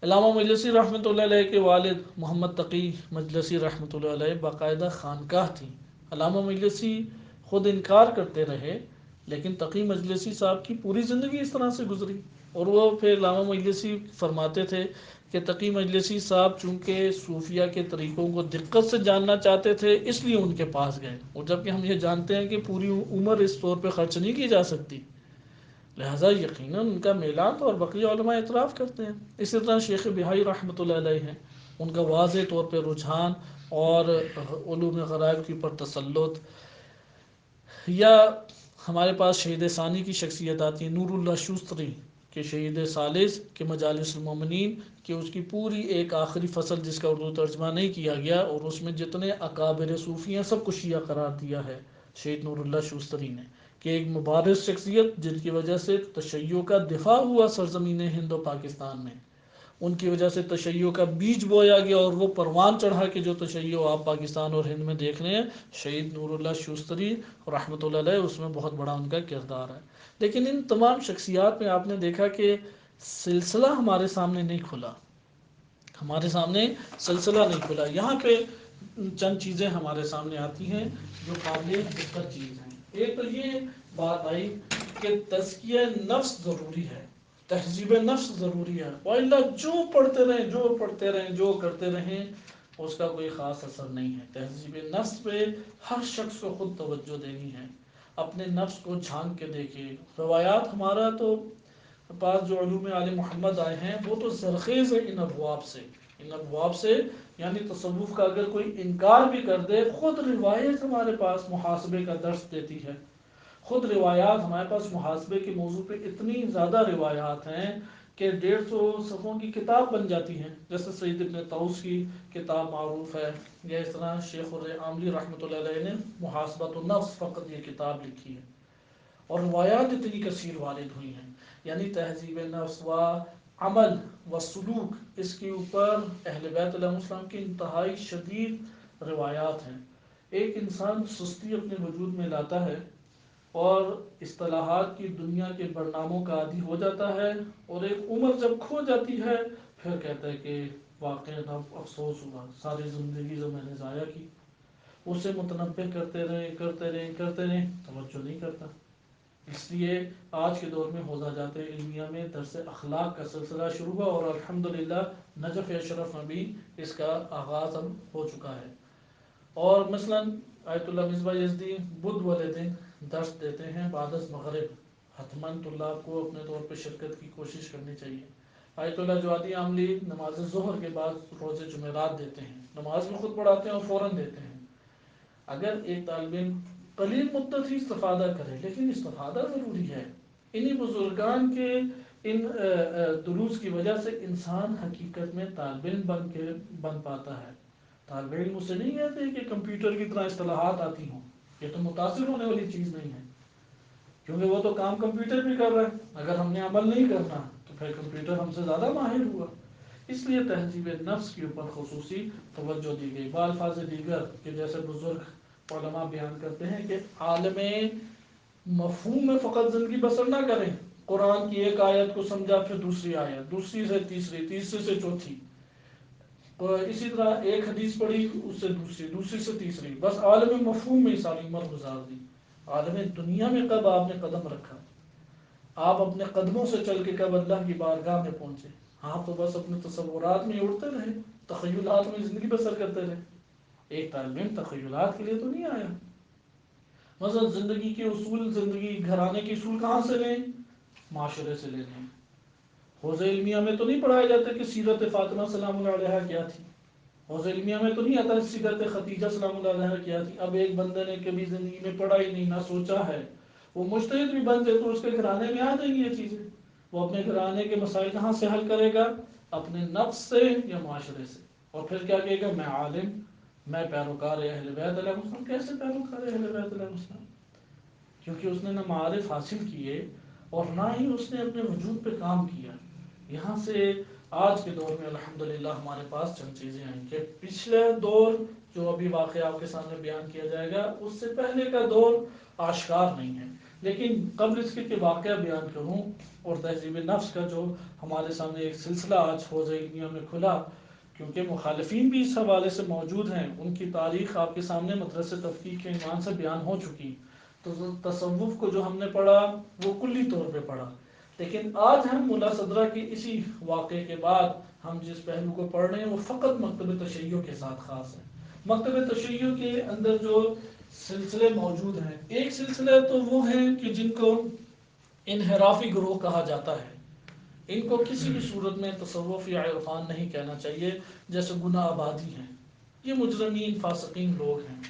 A: علامہ مجلسی رحمۃ اللہ علیہ کے والد محمد تقی مجلسی رحمۃ اللہ علیہ باقاعدہ خانقاہ تھی. علامہ مجلسی خود انکار کرتے رہے، لیکن تقی مجلسی صاحب کی پوری زندگی اس طرح سے گزری. اور وہ پھر علامہ مجلسی فرماتے تھے کہ تقی مجلسی صاحب چونکہ صوفیہ کے طریقوں کو دقت سے جاننا چاہتے تھے اس لیے ان کے پاس گئے، اور جبکہ ہم یہ جانتے ہیں کہ پوری عمر اس طور پہ خرچ نہیں کی جا سکتی. لہٰذا یقیناً ان کا میلاد اور بقیہ علماء اعتراف کرتے ہیں. اسی طرح شیخ بہائی رحمۃ اللہ علیہ ہیں، ان کا واضح طور پہ رجحان اور علوم غرائب کے اوپر تسلط. یا ہمارے پاس شہید ثانی کی شخصیت آتی ہے، نور اللہ شوستری کہ شہید ثالث کہ مجالس المومنین، کہ اس کی پوری ایک آخری فصل جس کا اردو ترجمہ نہیں کیا گیا، اور اس میں جتنے اکابر صوفی ہیں سب کو شیعہ قرار دیا ہے شہید نور اللہ شوستری نے، کہ ایک مبارز شخصیت جن کی وجہ سے تشیع کا دفاع ہوا سرزمین ہند و پاکستان میں، ان کی وجہ سے تشیع کا بیج بویا گیا اور وہ پروان چڑھا کہ جو تشیع آپ پاکستان اور ہند میں دیکھ رہے ہیں، شہید نور اللہ شوستری رحمۃ اللہ علیہ اس میں بہت بڑا ان کا کردار ہے. لیکن ان تمام شخصیات میں آپ نے دیکھا کہ سلسلہ ہمارے سامنے نہیں کھلا، ہمارے سامنے سلسلہ نہیں کھلا. یہاں پہ چند چیزیں ہمارے سامنے آتی ہیں جو قابل دقت چیز ہیں. ایک تو یہ بات آئی کہ تزکیہ نفس ضروری ہے، تہذیب نفس ضروری ہے، والا جو پڑھتے رہیں جو پڑھتے رہیں جو کرتے رہیں اس کا کوئی خاص اثر نہیں ہے. تہذیب نفس پہ ہر شخص کو خود توجہ دینی ہے، اپنے نفس کو جھانک کے دیکھے. روایات ہمارا تو پاس جو علوم آل محمد آئے ہیں وہ تو زرخیز ہے ان ابواب سے، ان ابواب سے. یعنی تصوف کا اگر کوئی انکار بھی کر دے، خود روایت ہمارے پاس محاسبے کا درس دیتی ہے. خود روایات ہمارے پاس محاسبے کے موضوع پہ اتنی زیادہ روایات ہیں کہ 150 صفحوں کی کتاب بن جاتی ہیں. جیسے سید ابن طوس کی کتاب معروف ہے، یا اس طرح شیخ العاملی رحمۃ اللہ علیہ نے محاسبۃ النفس فقط یہ کتاب لکھی ہے. اور روایات اتنی کثیر وارد ہوئی ہیں. یعنی تہذیب نفس و عمل و سلوک، اس کے اوپر اہل بیت علیہ السلام کی انتہائی شدید روایات ہیں. ایک انسان سستی اپنے وجود میں لاتا ہے اور اصطلاحات کی دنیا کے برناموں کا عادی ہو جاتا ہے، اور ایک عمر جب کھو جاتی ہے پھر کہتا ہے کہ واقعی اب افسوس ہوا، ساری زندگی جو میں نے ضائع کی. اسے متنبع کرتے رہے کرتے رہے کرتے رہے، توجہ نہیں کرتا. اس لیے آج کے دور میں حوزہ جات علمیہ میں درس اخلاق کا سلسلہ شروع ہوا، اور الحمدللہ نجف اشرف میں بھی اس کا آغاز اب ہو چکا ہے. اور مثلا آیت اللہ مصباح یزدی بدھ والے دن درس دیتے ہیں بعد از مغرب. حتماً طلاب کو اپنے طور پہ شرکت کی کوشش کرنی چاہیے. آیت اللہ جوادی عاملی نماز ظہر کے بعد روز جمعرات دیتے ہیں، نماز میں خود پڑھاتے ہیں اور فوراً دیتے ہیں. اگر ایک طالب علم قلیل مدت ہی استفادہ کرے لیکن استفادہ ضروری ہے. انہی بزرگان کے ان دروس کی وجہ سے انسان حقیقت میں طالب علم بن پاتا ہے. طالب علم اسے نہیں کہتے کہ کمپیوٹر کی طرح اصطلاحات آتی ہوں، یہ تو متاثر ہونے والی چیز نہیں ہے، کیونکہ وہ تو کام کمپیوٹر بھی کر رہا ہے. اگر ہم نے عمل نہیں کرنا تو پھر کمپیوٹر ہم سے زیادہ ماہر ہوا. اس لیے تہذیب نفس کے اوپر خصوصی توجہ دی گئی. بالفاظ دیگر کہ جیسے بزرگ علماء بیان کرتے ہیں کہ عالم مفہوم میں فقط زندگی بسر نہ کریں، قرآن کی ایک آیت کو سمجھا پھر دوسری آیت، دوسری سے تیسری، تیسری سے چوتھی، اسی طرح ایک حدیث پڑھی اس سے دوسری، دوسری سے تیسری، بس عالم مفہوم میں ساری عمر گزار دی. عالم دنیا میں کب آپ نے قدم رکھا؟ آپ اپنے قدموں سے چل کے کب اللہ کی بارگاہ میں پہنچے؟ آپ تو بس اپنے تصورات میں اڑتے رہے، تخیلات میں زندگی بسر کرتے رہے. ایک طالب علم تخیلات کے لیے تو نہیں آیا. مثلا زندگی کے اصول، زندگی گھرانے کے اصول کہاں سے لیں؟ معاشرے سے لے لیں. حوزہ علمیہ میں تو نہیں پڑھایا جاتا کہ سیرت فاطمہ سلام اللہ علیہا کیا تھی. حوزہ علمیہ میں تو نہیں آتا سیرت خدیجہ سلام اللہ علیہا کیا تھی. اب ایک بندے نے کبھی زندگی میں پڑھا ہی نہیں، نہ سوچا ہے، وہ مجتہد بھی بن جائے تو اس کے گھرانے میں آ جائیں گی یہ چیزیں. وہ اپنے گھرانے کے مسائل کہاں سے حل کرے گا؟ اپنے نفس سے یا معاشرے سے. اور پھر کیا کہے گا؟ میں عالم، میں پیروکار اہل بیت علیہ السلام. کیسے پیروکار اہل بیت علیہ السلام؟ کیونکہ اس نے نہ معارف حاصل کیے اور نہ ہی اس نے اپنے وجود پہ کام کیا. یہاں سے آج کے دور میں الحمدللہ ہمارے پاس چند چیزیں آئیں کہ پچھلے دور جو ابھی واقعہ آپ کے سامنے بیان کیا جائے گا اس سے پہلے کا دور آشکار نہیں ہے. لیکن قبل اس کے واقعہ بیان کروں اور تہذیب نفس کا جو ہمارے سامنے ایک سلسلہ آج حوزہ علمیہ میں کھلا، کیونکہ مخالفین بھی اس حوالے سے موجود ہیں، ان کی تاریخ آپ کے سامنے مدرسہ تفقیق کے عنوان سے بیان ہو چکی. تو تصوف کو جو ہم نے پڑھا وہ کلی طور پہ پڑھا. لیکن آج ہم ملا صدرہ کے اسی واقعے کے بعد ہم جس پہلو کو پڑھ رہے ہیں وہ فقط مکتب تشیع کے ساتھ خاص ہے. مکتب تشیع کے اندر جو سلسلے موجود ہیں، ایک سلسلہ تو وہ ہیں کہ جن کو انحرافی گروہ کہا جاتا ہے. ان کو کسی بھی صورت میں تصوف یا عرفان نہیں کہنا چاہیے، جیسے گناہ آبادی ہیں. یہ مجرمین فاسقین لوگ ہیں.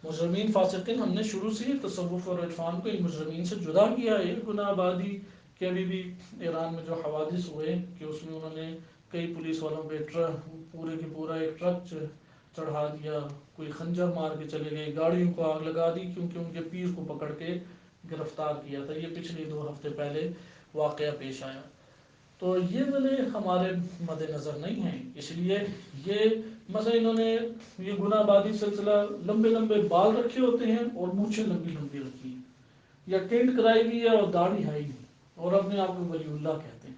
A: مجرمین فاسقین، ہم نے شروع سے ہی تصوف اور عرفان کو ان مجرمین سے جدا کیا ہے. گناہ آبادی کے ابھی بھی ایران میں جو حوادث ہوئے کہ اس میں انہوں نے کئی پولیس والوں پہ پورے کے پورا ایک ٹرک چڑھا دیا، کوئی خنجر مار کے چلے گئے، گاڑیوں کو آگ لگا دی کیونکہ ان کے پیر کو پکڑ کے گرفتار کیا تھا. یہ پچھلے 2 ہفتے پہلے واقعہ پیش آیا. تو یہ والے ہمارے مد نظر نہیں ہیں. اس لیے یہ مثلا انہوں نے یہ گناہ بادی سلسلہ لمبے لمبے بال رکھے ہوتے ہیں اور مونچھیں لمبی لمبی رکھی ہیں، یا ٹینٹ کرائی ہوئی ہے اور داڑھی ہے ہی نہیں، اور اپنے آپ کو ولی اللہ کہتے ہیں.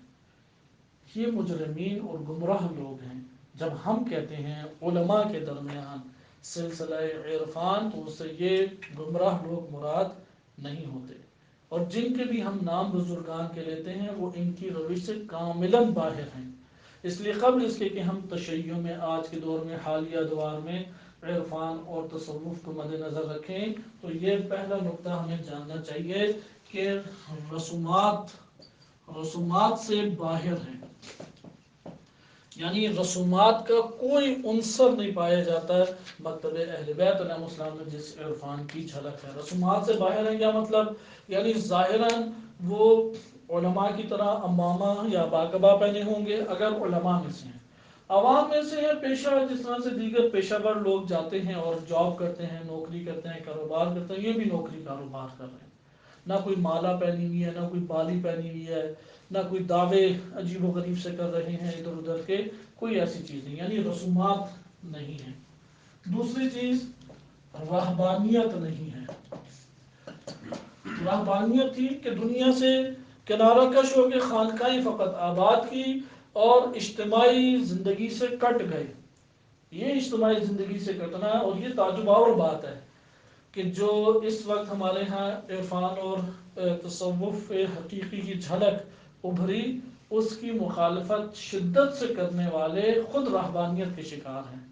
A: یہ مجرمین اور گمراہ لوگ ہیں. جب ہم کہتے ہیں علماء کے درمیان سلسلہ عرفان، تو اس سے یہ گمراہ لوگ مراد نہیں ہوتے. اور جن کے بھی ہم نام بزرگان کے لیتے ہیں وہ ان کی روش سے کاملاً باہر ہیں. اس لیے قبل اس کے کہ ہم تشیع میں آج کے دور میں حالیہ دوار میں عرفان اور تصوف کو مد نظر رکھیں، تو یہ پہلا نقطہ ہمیں جاننا چاہیے کہ رسومات سے باہر ہیں. یعنی رسومات کا کوئی عنصر نہیں پایا جاتا ہے مکتب اہل بیت علیہ السلام میں جس عرفان کی جھلک ہے. رسومات سے باہر ہیں کیا مطلب؟ یعنی ظاہراً وہ علماء کی طرح امامہ یا باقبہ پہنے ہوں گے اگر علماء میں سے ہیں. عوام میں سے ہے پیشہ، جس طرح سے دیگر پیشہ ور لوگ جاتے ہیں اور جاب کرتے ہیں، نوکری کرتے ہیں، کاروبار کرتے ہیں. یہ بھی نوکری کاروبار کر رہے ہیں. نہ کوئی مالا پہنی ہوئی ہے، نہ کوئی بالی پہنی ہوئی ہے، نہ کوئی دعوے عجیب و غریب سے کر رہے ہیں ادھر ادھر کے. کوئی ایسی چیز نہیں، یعنی رسومات نہیں ہے. دوسری چیز رہبانیت نہیں ہے. رہبانیت تھی کہ دنیا سے کنارہ کش ہو کے خانقاہیں فقط آباد کی اور اجتماعی زندگی سے کٹ گئے. یہ اجتماعی زندگی سے کٹنا، اور یہ تعجب آور بات ہے کہ جو اس وقت ہمارے ہاں عرفان اور تصوف حقیقی کی جھلک ابھری، اس کی مخالفت شدت سے کرنے والے خود رہبانیت کے شکار ہیں،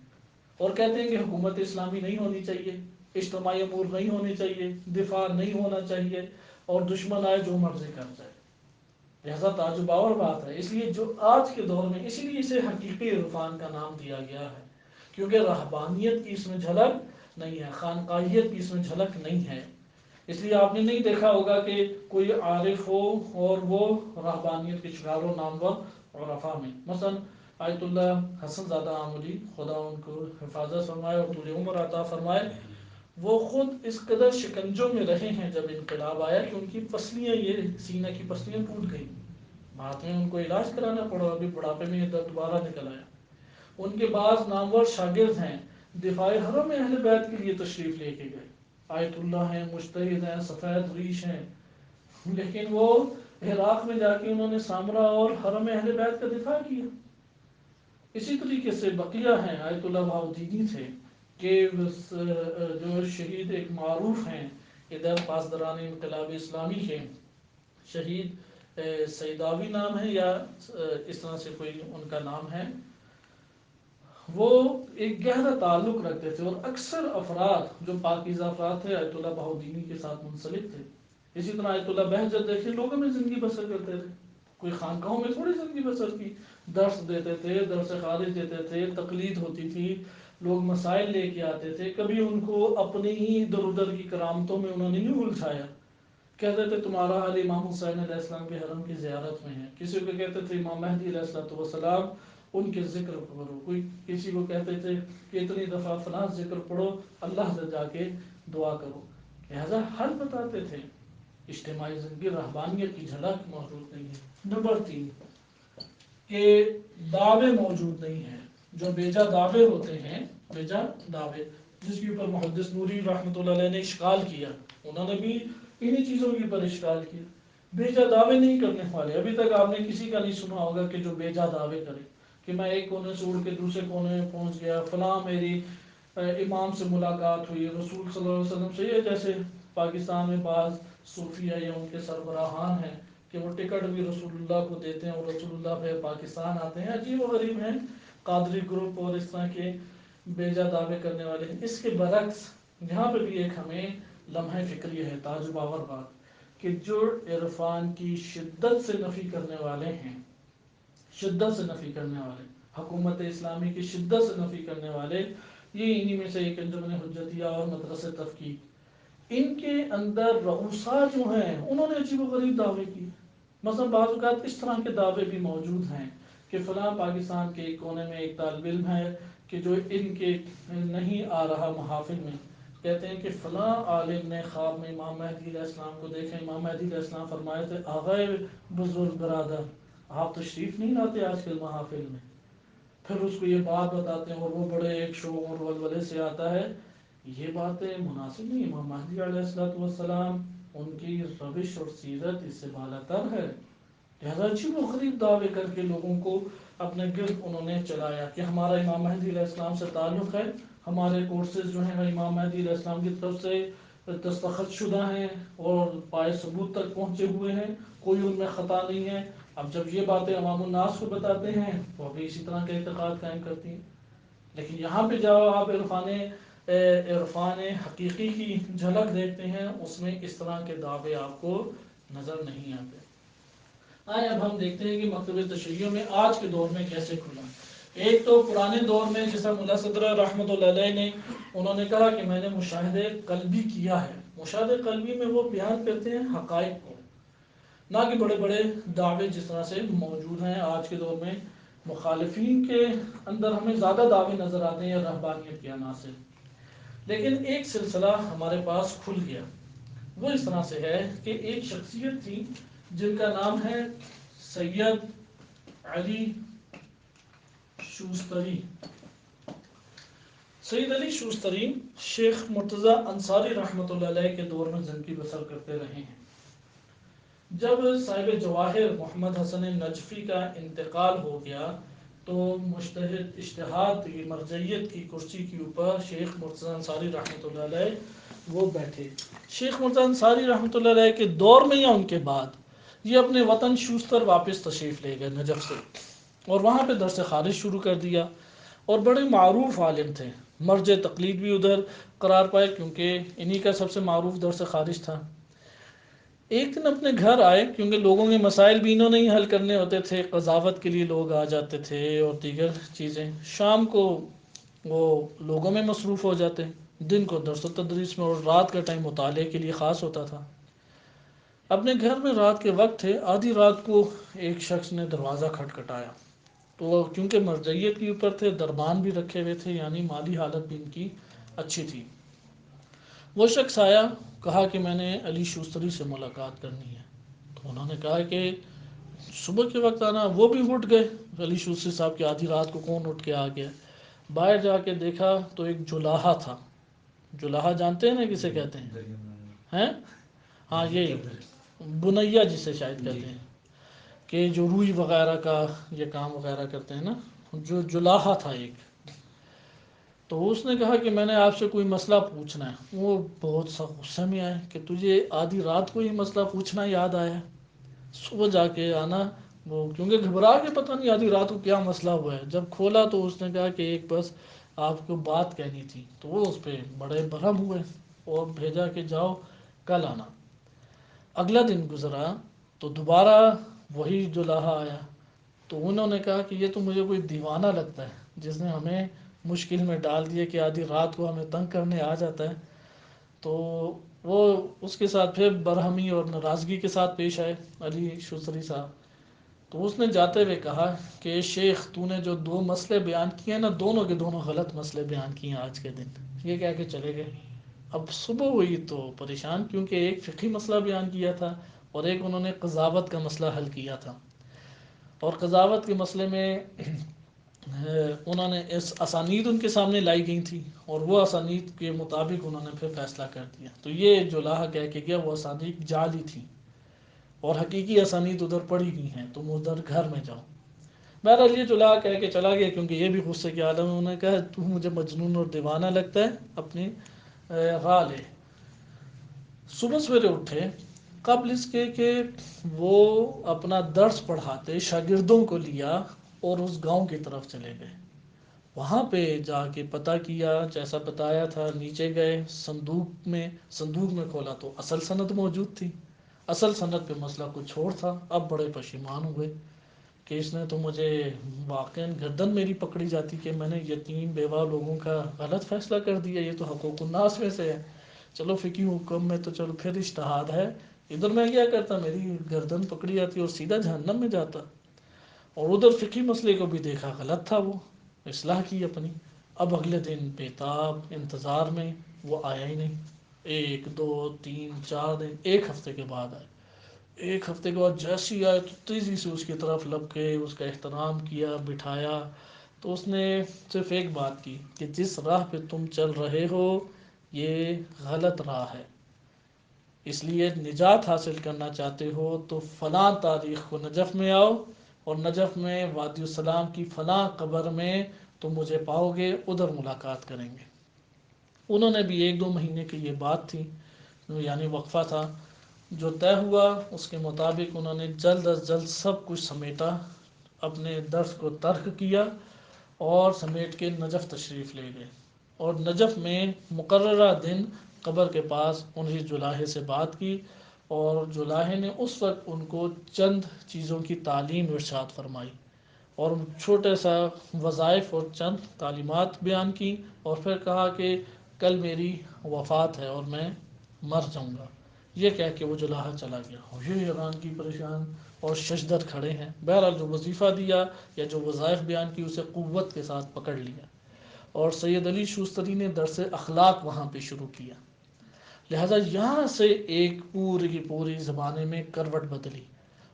A: اور کہتے ہیں کہ حکومت اسلامی نہیں ہونی چاہیے، اجتماعی امور نہیں ہونے چاہیے، دفاع نہیں ہونا چاہیے، اور دشمن آئے جو مرضی کر جائے. لہذا تعجب آور بات ہے. اس لیے جو آج کے دور میں، اس لیے اسے حقیقی عرفان کا نام دیا گیا ہے، کیونکہ رہبانیت کی اس میں جھلک نہیں ہے، خانقاہیت کی اس میں جھلک نہیں ہے. اس لیے آپ نے نہیں دیکھا ہوگا کہ کوئی عارف ہو اور وہ رہبانیت کے شکار ہو نامور عرفاء میں. مثلا آیت اللہ حسن زادہ آملی، خدا ان کو حفاظت فرمائے اور طول عمر عطا فرمائے، وہ خود اس قدر شکنجوں میں رہے ہیں جب انقلاب آیا کہ ان کی پسلیاں، یہ سینہ کی پسلیاں ٹوٹ گئیں. بعد میں ان کو علاج کرانا پڑا، ابھی بڑھاپے میں یہ درد دوبارہ نکل آیا. ان کے بعض نامور شاگرد ہیں دفاع حرم اہل بیت کے لیے تشریف لے کے گئے، آیت اللہ ہیں، مجتہد ہیں، سفید ریش ہیں، لیکن وہ عراق میں جا کے انہوں نے سامرا اور حرم اہل بیت کا دفاع کیا. اسی طریقے سے بقیہ ہیں، آیت اللہ بہاؤدینی تھے کہ جو شہید ایک معروف ہیں ادھر پاسداران انقلاب اسلامی کے، شہید سیداوی نام ہے یا اس طرح سے کوئی ان کا نام ہے. وہ ایک گہرا تعلق رکھتے تھے، اور اکثر افراد جو پاکیزہ افراد تھے آیت اللہ بہاؤدینی کے ساتھ منسلک تھے. اسی طرح آیت اللہ بہجت دیکھیں، لوگوں میں زندگی بسر کرتے تھے، کوئی خانقاہوں میں تھوڑی زندگی بسر کی. درس دیتے تھے، درس خارج دیتے تھے، تقلید ہوتی تھی، لوگ مسائل لے کے آتے تھے. کبھی ان کو اپنی ہی ادھر ادھر کی کرامتوں میں انہوں نے نہیں الجھایا. کہتے تھے تمہارا حال امام حسین علیہ السلام کے حرم کی زیارت میں ہے. کسی کو کہتے تھے امام مہدی علیہ السلام ان کے ذکر کرو، کوئی کسی کو کہتے تھے کہ اتنی دفعہ فلاں ذکر پڑھو، اللہ سے جا کے دعا کرو. لہذا حل بتاتے تھے. اجتماعی زندگی رہبانیت کی جھلک موجود نہیں ہے. نمبر 3 کہ دعوے موجود نہیں ہیں. جو بیجا دعوے ہوتے ہیں، بیجا دعوے جس کے اوپر محدث نوری رحمۃ اللہ علیہ نے اشکال کیا، انہوں نے بھی انہی چیزوں کے اوپر اشکال کیا. بیجا دعوے نہیں کرنے والے، ابھی تک آپ نے کسی کا نہیں سنا ہوگا کہ جو بیجا دعوے کرے کہ میں ایک کونے سے اڑ کے دوسرے کونے میں پہنچ گیا، فلاں میری امام سے ملاقات ہوئی، رسول صلی اللہ علیہ وسلم سے. یہ جیسے پاکستان میں بعض صوفیہ یا ان کے سربراہان ہیں کہ وہ ٹکٹ بھی رسول اللہ کو دیتے ہیں اور رسول اللہ پھر پاکستان آتے ہیں. عجیب و غریب ہیں قادری گروپ اور اس طرح کے بیجا دعوے کرنے والے ہیں. اس کے برعکس یہاں پہ بھی ایک ہمیں لمحہ فکری ہے، تعجب آور بات کہ جو عرفان کی شدت سے نفی کرنے والے ہیں، شدت سے نفی کرنے والے، حکومت اسلامی کی شدت سے نفی کرنے والے، یہ انہی میں سے ایک انجمن حجتیہ اور مدرسہ تفقیق، ان کے اندر رؤسا جو ہیں انہوں نے عجیب و غریب دعوے کی. مثلا بعض اوقات اس طرح کے دعوے بھی موجود ہیں کہ فلاں پاکستان کے ایک کونے میں ایک طالب علم ہے کہ جو ان کے نہیں آ رہا محافل میں، کہتے ہیں کہ فلاں عالم نے خواب میں امام مہدی علیہ السلام کو دیکھا، امام مہدی علیہ السلام فرمائے تھے آغائے بزرگ برادر آپ تشریف نہیں لاتے آج کل محافل میں. پھر اس کو یہ بات بتاتے ہیں اور وہ بڑے ایک شوق اور ولولے سے آتا ہے. یہ باتیں مناسب نہیں. امام مہدی علیہ السلام ان کی روش اور سیرت اس سے بالا تر ہے. لہذا عجیب و غریب دعوے کر کے لوگوں کو اپنے گرد انہوں نے چلایا کہ ہمارا امام مہدی علیہ السلام سے تعلق ہے، ہمارے کورسز جو ہیں وہ امام مہدی علیہ السلام کی طرف سے دستخط شدہ ہیں اور پائے ثبوت تک پہنچے ہوئے ہیں، کوئی ان میں خطا نہیں ہے. اب جب یہ باتیں عوام الناس کو بتاتے ہیں تو ابھی اسی طرح کا اعتقاد قائم کرتی ہیں. لیکن یہاں پہ جاؤ آپ عرفان حقیقی کی جھلک دیکھتے ہیں، اس میں اس طرح کے دعوے آپ کو نظر نہیں آتے. آئے اب ہم دیکھتے ہیں کہ مکتب تشیع میں آج کے دور میں کیسے کھلا. ایک تو پرانے دور میں جیسا ملا صدر رحمۃ اللہ علیہ نے انہوں نے کہا کہ میں نے مشاہدہ قلبی کیا ہے. مشاہدہ قلبی میں وہ بیان کرتے ہیں حقائق کو، نہ کہ بڑے بڑے دعوے جس طرح سے موجود ہیں آج کے دور میں. مخالفین کے اندر ہمیں زیادہ دعوے نظر آتے ہیں رہبانیت کے عناصر. لیکن ایک سلسلہ ہمارے پاس کھل گیا، وہ اس طرح سے ہے کہ ایک شخصیت تھی جن کا نام ہے سید علی شوستری. سید علی شوستری شیخ مرتضی انصاری رحمۃ اللہ علیہ کے دور میں زندگی بسر کرتے رہے ہیں. جب صاحب جواہر محمد حسن نجفی کا انتقال ہو گیا تو مجتہد اجتہاد کی مرجعیت کی کرسی کے اوپر شیخ مرتضی انصاری رحمۃ اللہ علیہ وہ بیٹھے. شیخ مرتضی انصاری رحمۃ اللہ علیہ کے دور میں یا ان کے بعد یہ اپنے وطن شوستر واپس تشریف لے گئے نجف سے، اور وہاں پہ درس خارج شروع کر دیا. اور بڑے معروف عالم تھے، مرجع تقلید بھی ادھر قرار پائے کیونکہ انہی کا سب سے معروف درس خارج تھا. ایک دن اپنے گھر آئے کیونکہ لوگوں کے مسائل بھی انہوں نے ہی حل کرنے ہوتے تھے، قضاوت کے لیے لوگ آ جاتے تھے اور دیگر چیزیں. شام کو وہ لوگوں میں مصروف ہو جاتے، دن کو درس و تدریس میں، اور رات کا ٹائم مطالعے کے لیے خاص ہوتا تھا. اپنے گھر میں رات کے وقت تھے، آدھی رات کو ایک شخص نے دروازہ کھٹکھٹایا. تو کیونکہ مرجعیت کے اوپر تھے، دربان بھی رکھے ہوئے تھے، یعنی مالی حالت بھی ان کی اچھی تھی. وہ شخص آیا، کہا کہ میں نے علی شوستری سے ملاقات کرنی ہے. تو انہوں نے کہا کہ صبح کے وقت آنا. وہ بھی اٹھ گئے. علی شوستری صاحب کی آدھی رات کو کون اٹھ کے آ گیا. باہر جا کے دیکھا تو ایک جولاہا تھا. جولاہا جانتے ہیں نا کسے کہتے ہیں؟ ہاں یہی بنیا جسے شاید کہتے ہیں کہ جو روئی وغیرہ کا یہ کام وغیرہ کرتے ہیں نا، جو جولاہا تھا ایک. تو اس نے کہا کہ میں نے آپ سے کوئی مسئلہ پوچھنا ہے. وہ بہت سا غصے میں آئے کہ تجھے آدھی رات کو یہ مسئلہ پوچھنا یاد آیا. صبح جا کے آنا. وہ کیونکہ گھبرا کے پتہ نہیں آدھی رات کو کیا مسئلہ ہوا ہے. جب کھولا تو اس نے کہا کہ ایک بس آپ کو بات کہنی تھی. تو وہ اس پہ بڑے برہم ہوئے اور بھیجا کہ جاؤ کل آنا. اگلا دن گزرا تو دوبارہ وہی جولاہا آیا. تو انہوں نے کہا کہ یہ تو مجھے کوئی دیوانہ لگتا ہے جس نے ہمیں مشکل میں ڈال دیا کہ آدھی رات کو ہمیں تنگ کرنے آ جاتا ہے. تو وہ اس کے ساتھ پھر برہمی اور ناراضگی کے ساتھ پیش آئے علی شوستری صاحب. تو اس نے جاتے ہوئے کہا کہ شیخ تو نے جو دو مسئلے بیان کیے ہیں نا، دونوں کے دونوں غلط مسئلے بیان کیے ہیں آج کے دن. یہ کہہ کے چلے گئے. اب صبح ہوئی تو پریشان کیونکہ ایک فقہی مسئلہ بیان کیا تھا اور ایک انہوں نے قضاوت کا مسئلہ حل کیا تھا. اور قضاوت کے مسئلے میں انہوں نے اسانید ان کے سامنے لائی گئی تھی اور وہ اسانید کے مطابق انہوں نے پھر فیصلہ کر دیا. تو یہ جولاہا کہہ کے گیا وہ اسانید جعلی تھی اور حقیقی اسانید ادھر پڑی ہوئی ہیں، تم ادھر گھر میں جاؤ. بہرحال یہ جولاہا کہہ کے چلا گیا کیونکہ یہ بھی غصے کے عالم میں. انہوں نے کہا تو مجھے مجنون اور دیوانہ لگتا ہے، اپنی راہ لے. صبح سویرے اٹھے، قبل اس کے کہ وہ اپنا درس پڑھاتے شاگردوں کو لیا اور اس گاؤں کی طرف چلے گئے. وہاں پہ جا کے پتہ کیا جیسا بتایا تھا. نیچے گئے، صندوق میں کھولا تو اصل سند موجود تھی. اصل سند پہ مسئلہ کچھ اور تھا، اب بڑے پشیمان ہوئے کہ اس نے تو مجھے واقعاً گردن میری پکڑی جاتی کہ میں نے یتیم بیوہ لوگوں کا غلط فیصلہ کر دیا، یہ تو حقوق الناس میں سے ہے۔ چلو فقی حکم میں تو چلو پھر اجتہاد ہے، ادھر میں کیا کرتا، میری گردن پکڑی جاتی اور سیدھا جہنم میں جاتا۔ اور ادھر فقی مسئلے کو بھی دیکھا، غلط تھا، وہ اصلاح کی اپنی۔ اب اگلے دن بیتاب انتظار میں وہ آیا ہی نہیں، ایک دو تین چار دن، ایک ہفتے کے بعد آئے۔ ایک ہفتے کے بعد جیسے ہی آئے تو تیزی سے اس کی طرف لپکے، اس کا احترام کیا، بٹھایا۔ تو اس نے صرف ایک بات کی کہ جس راہ پہ تم چل رہے ہو یہ غلط راہ ہے، اس لیے نجات حاصل کرنا چاہتے ہو تو فلاں تاریخ کو نجف میں آؤ، اور نجف میں وادی السلام کی فلاں قبر میں تم مجھے پاؤ گے، ادھر ملاقات کریں گے۔ انہوں نے بھی ایک دو مہینے کی یہ بات تھی، یعنی وقفہ تھا جو طے ہوا، اس کے مطابق انہوں نے جلد از جلد سب کچھ سمیٹا، اپنے درس کو ترک کیا اور سمیٹ کے نجف تشریف لے گئے۔ اور نجف میں مقررہ دن قبر کے پاس انہیں جولاہے سے بات کی، اور جولاہے نے اس وقت ان کو چند چیزوں کی تعلیم ارشاد فرمائی، اور چھوٹے سا وظائف اور چند تعلیمات بیان کی، اور پھر کہا کہ کل میری وفات ہے اور میں مر جاؤں گا۔ یہ کہہ کے وہ جولاہا چلا گیا، اور یہ حیران کی پریشان اور ششدر کھڑے ہیں۔ بہرحال جو وظیفہ دیا یا جو وظائف بیان کی اسے قوت کے ساتھ پکڑ لیا، اور سید علی شوستری نے درس اخلاق وہاں پہ شروع کیا۔ لہٰذا یہاں سے ایک پوری کی پوری زمانے میں کروٹ بدلی،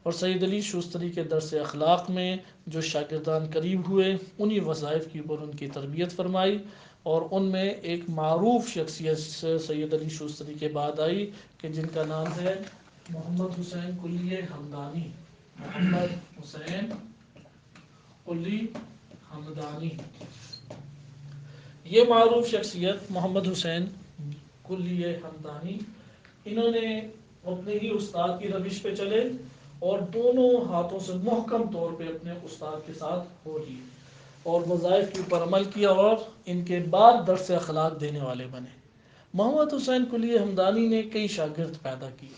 A: اور سید علی شوستری کے درس اخلاق میں جو شاگردان قریب ہوئے انہی وظائف کی پر ان کی تربیت فرمائی، اور ان میں ایک معروف شخصیت سید علی شوستری کے بعد آئی کہ جن کا نام ہے محمد حسین قلی ہمدانی۔ محمد حسین قلی ہمدانی، یہ معروف شخصیت محمد حسین قلی ہمدانی، انہوں نے اپنے ہی استاد کی روش پہ چلے اور دونوں ہاتھوں سے محکم طور پہ اپنے استاد کے ساتھ ہو لیے، اور وظائف کے اوپر عمل کیا، اور ان کے بعد درس اخلاق دینے والے بنے۔ محمد حسین قلی ہمدانی نے کئی شاگرد پیدا کیے،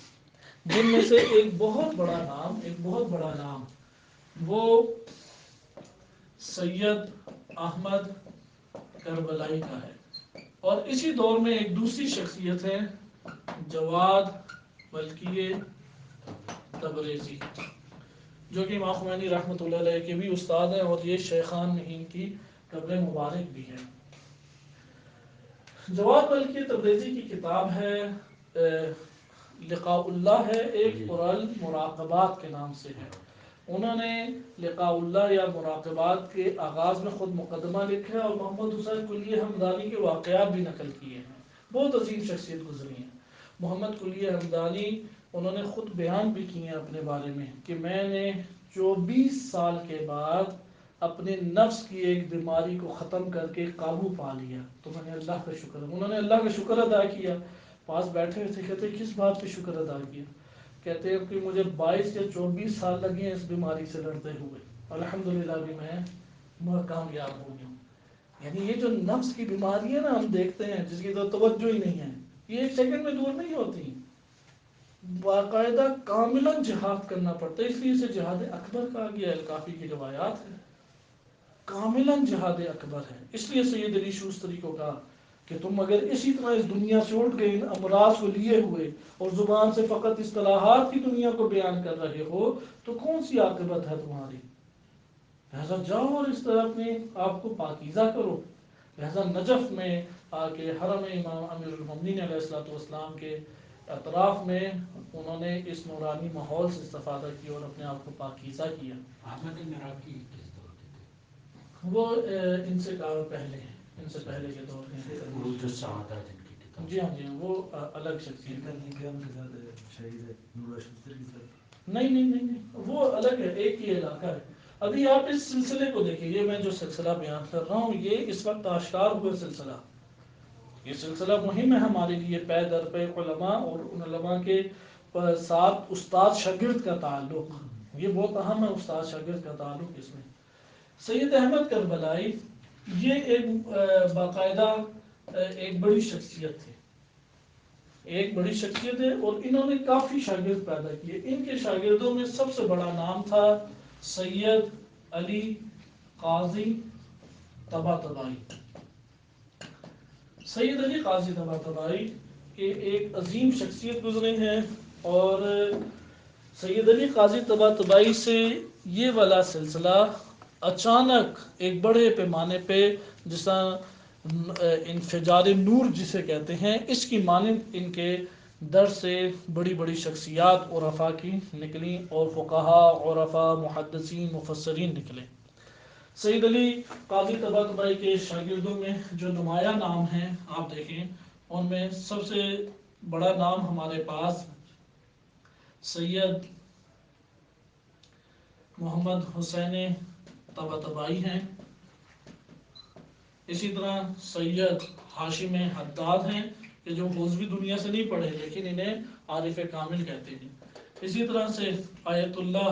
A: جن میں سے ایک بہت بڑا نام وہ سید احمد کربلائی کا ہے۔ اور اسی دور میں ایک دوسری شخصیت ہے جواد ملکی تبریزی، جو کہ امام خمینی رحمۃ اللہ علیہ کے بھی استاد ہیں، اور یہ شیخان میں ان کی قبر مبارک بھی ہے۔ جواد ملکی تبریزی کی کتاب ہے لقاء اللہ، ہے ایک المراقبات کے نام سے ہے۔ انہوں نے لقاء اللہ یا مراقبات کے آغاز میں خود مقدمہ لکھا ہے، اور محمد حسین قلی ہمدانی کے واقعات بھی نقل کیے ہیں۔ بہت عظیم شخصیت گزری ہیں محمد قلی ہمدانی۔ انہوں نے خود بیان بھی کیے ہیں اپنے بارے میں کہ میں نے 24 سال کے بعد اپنے نفس کی ایک بیماری کو ختم کر کے قابو پا لیا، تو میں نے اللہ کا شکر، انہوں نے اللہ کا شکر ادا کیا۔ پاس بیٹھے ہوئے تھے، کہتے کس بات پہ شکر ادا کیا؟ کہتے ہیں کہ مجھے 22 یا 24 سال لگے ہیں اس بیماری سے لڑتے ہوئے، الحمدللہ بھی میں کامیاب ہو گیا ہوں۔ یعنی یہ جو نفس کی بیماری ہے نا، ہم دیکھتے ہیں جس کی تو توجہ ہی نہیں ہے، یہ ایک سیکنڈ میں دور نہیں ہوتی، باقاعدہ کاملاً جہاد کرنا پڑتا ہے، اس لیے اسے جہاد اکبر کہا گیا ہے، الکافی کی روایات ہیں، کاملاً جہاد اکبر ہے۔ اس لیے سید علی شوستری کو کہا کہ تم اگر اسی طرح اس دنیا سے اٹھ گئے ان امراض کو لیے ہوئے اور زبان سے فقط اصطلاحات کی دنیا کو بیان کر رہے ہو تو کون سی عاقبت ہے تمہاری؟ لہذا جاؤ اور اس طرح اپنے آپ کو پاکیزہ کرو۔ لہذا نجف میں آ کے حرم امام امیر المومنین علیہ الصلوۃ والسلام کے اطراف میں انہوں نے اس نورانی ماحول سے استفادہ کیا اور اپنے آپ کو پاکیزہ کیا۔
B: احمد مراقی کس دور کے تھے؟
A: وہ ان سے پہلے ہیں، ان سے پہلے کے دور کے ہیں۔
B: عروج السعادہ جن کی کتاب،
A: جی ہاں جی ہاں، وہ الگ شخصیت ہے۔ نہیں نہیں نہیں نہیں، وہ الگ ہے، ایک ہی علاقہ ہے۔ ابھی آپ اس سلسلے کو دیکھیں، یہ میں جو سلسلہ بیان کر رہا ہوں یہ اس وقت آشکار ہوا سلسلہ، یہ سلسلہ مہم ہے ہمارے لیے، پے در پے علماء اور ان علماء کے ساتھ استاد شاگرد کا تعلق، یہ بہت اہم ہے، استاد شاگرد کا تعلق اس میں۔ سید احمد کربلائی یہ ایک باقاعدہ ایک بڑی شخصیت تھی، ایک بڑی شخصیت ہے، اور انہوں نے کافی شاگرد پیدا کیے۔ ان کے شاگردوں میں سب سے بڑا نام تھا سید علی قاضی طباطبائی۔ سید علی قاضی طباطبائی کے ایک عظیم شخصیت گزرے ہیں، اور سید علی قاضی طباطبائی سے یہ والا سلسلہ اچانک ایک بڑے پیمانے پہ، جیسا انفجار نور جسے کہتے ہیں، اس کی مانند ان کے در سے بڑی بڑی شخصیات عرفاء کی نکلیں، اور فقہاء، عرفاء، محدثین، مفسرین نکلے۔ سید علی قاضی طباطبائی کے شاگردوں میں جو نمایاں نام ہیں آپ دیکھیں، ان میں سب سے بڑا نام ہمارے پاس سید محمد حسین طباطبائی ہیں، اسی طرح سید ہاشم حداد ہیں، کہ جو حوزوی دنیا سے نہیں پڑھے لیکن انہیں عارف کامل کہتے ہیں۔ اسی طرح سے آیت اللہ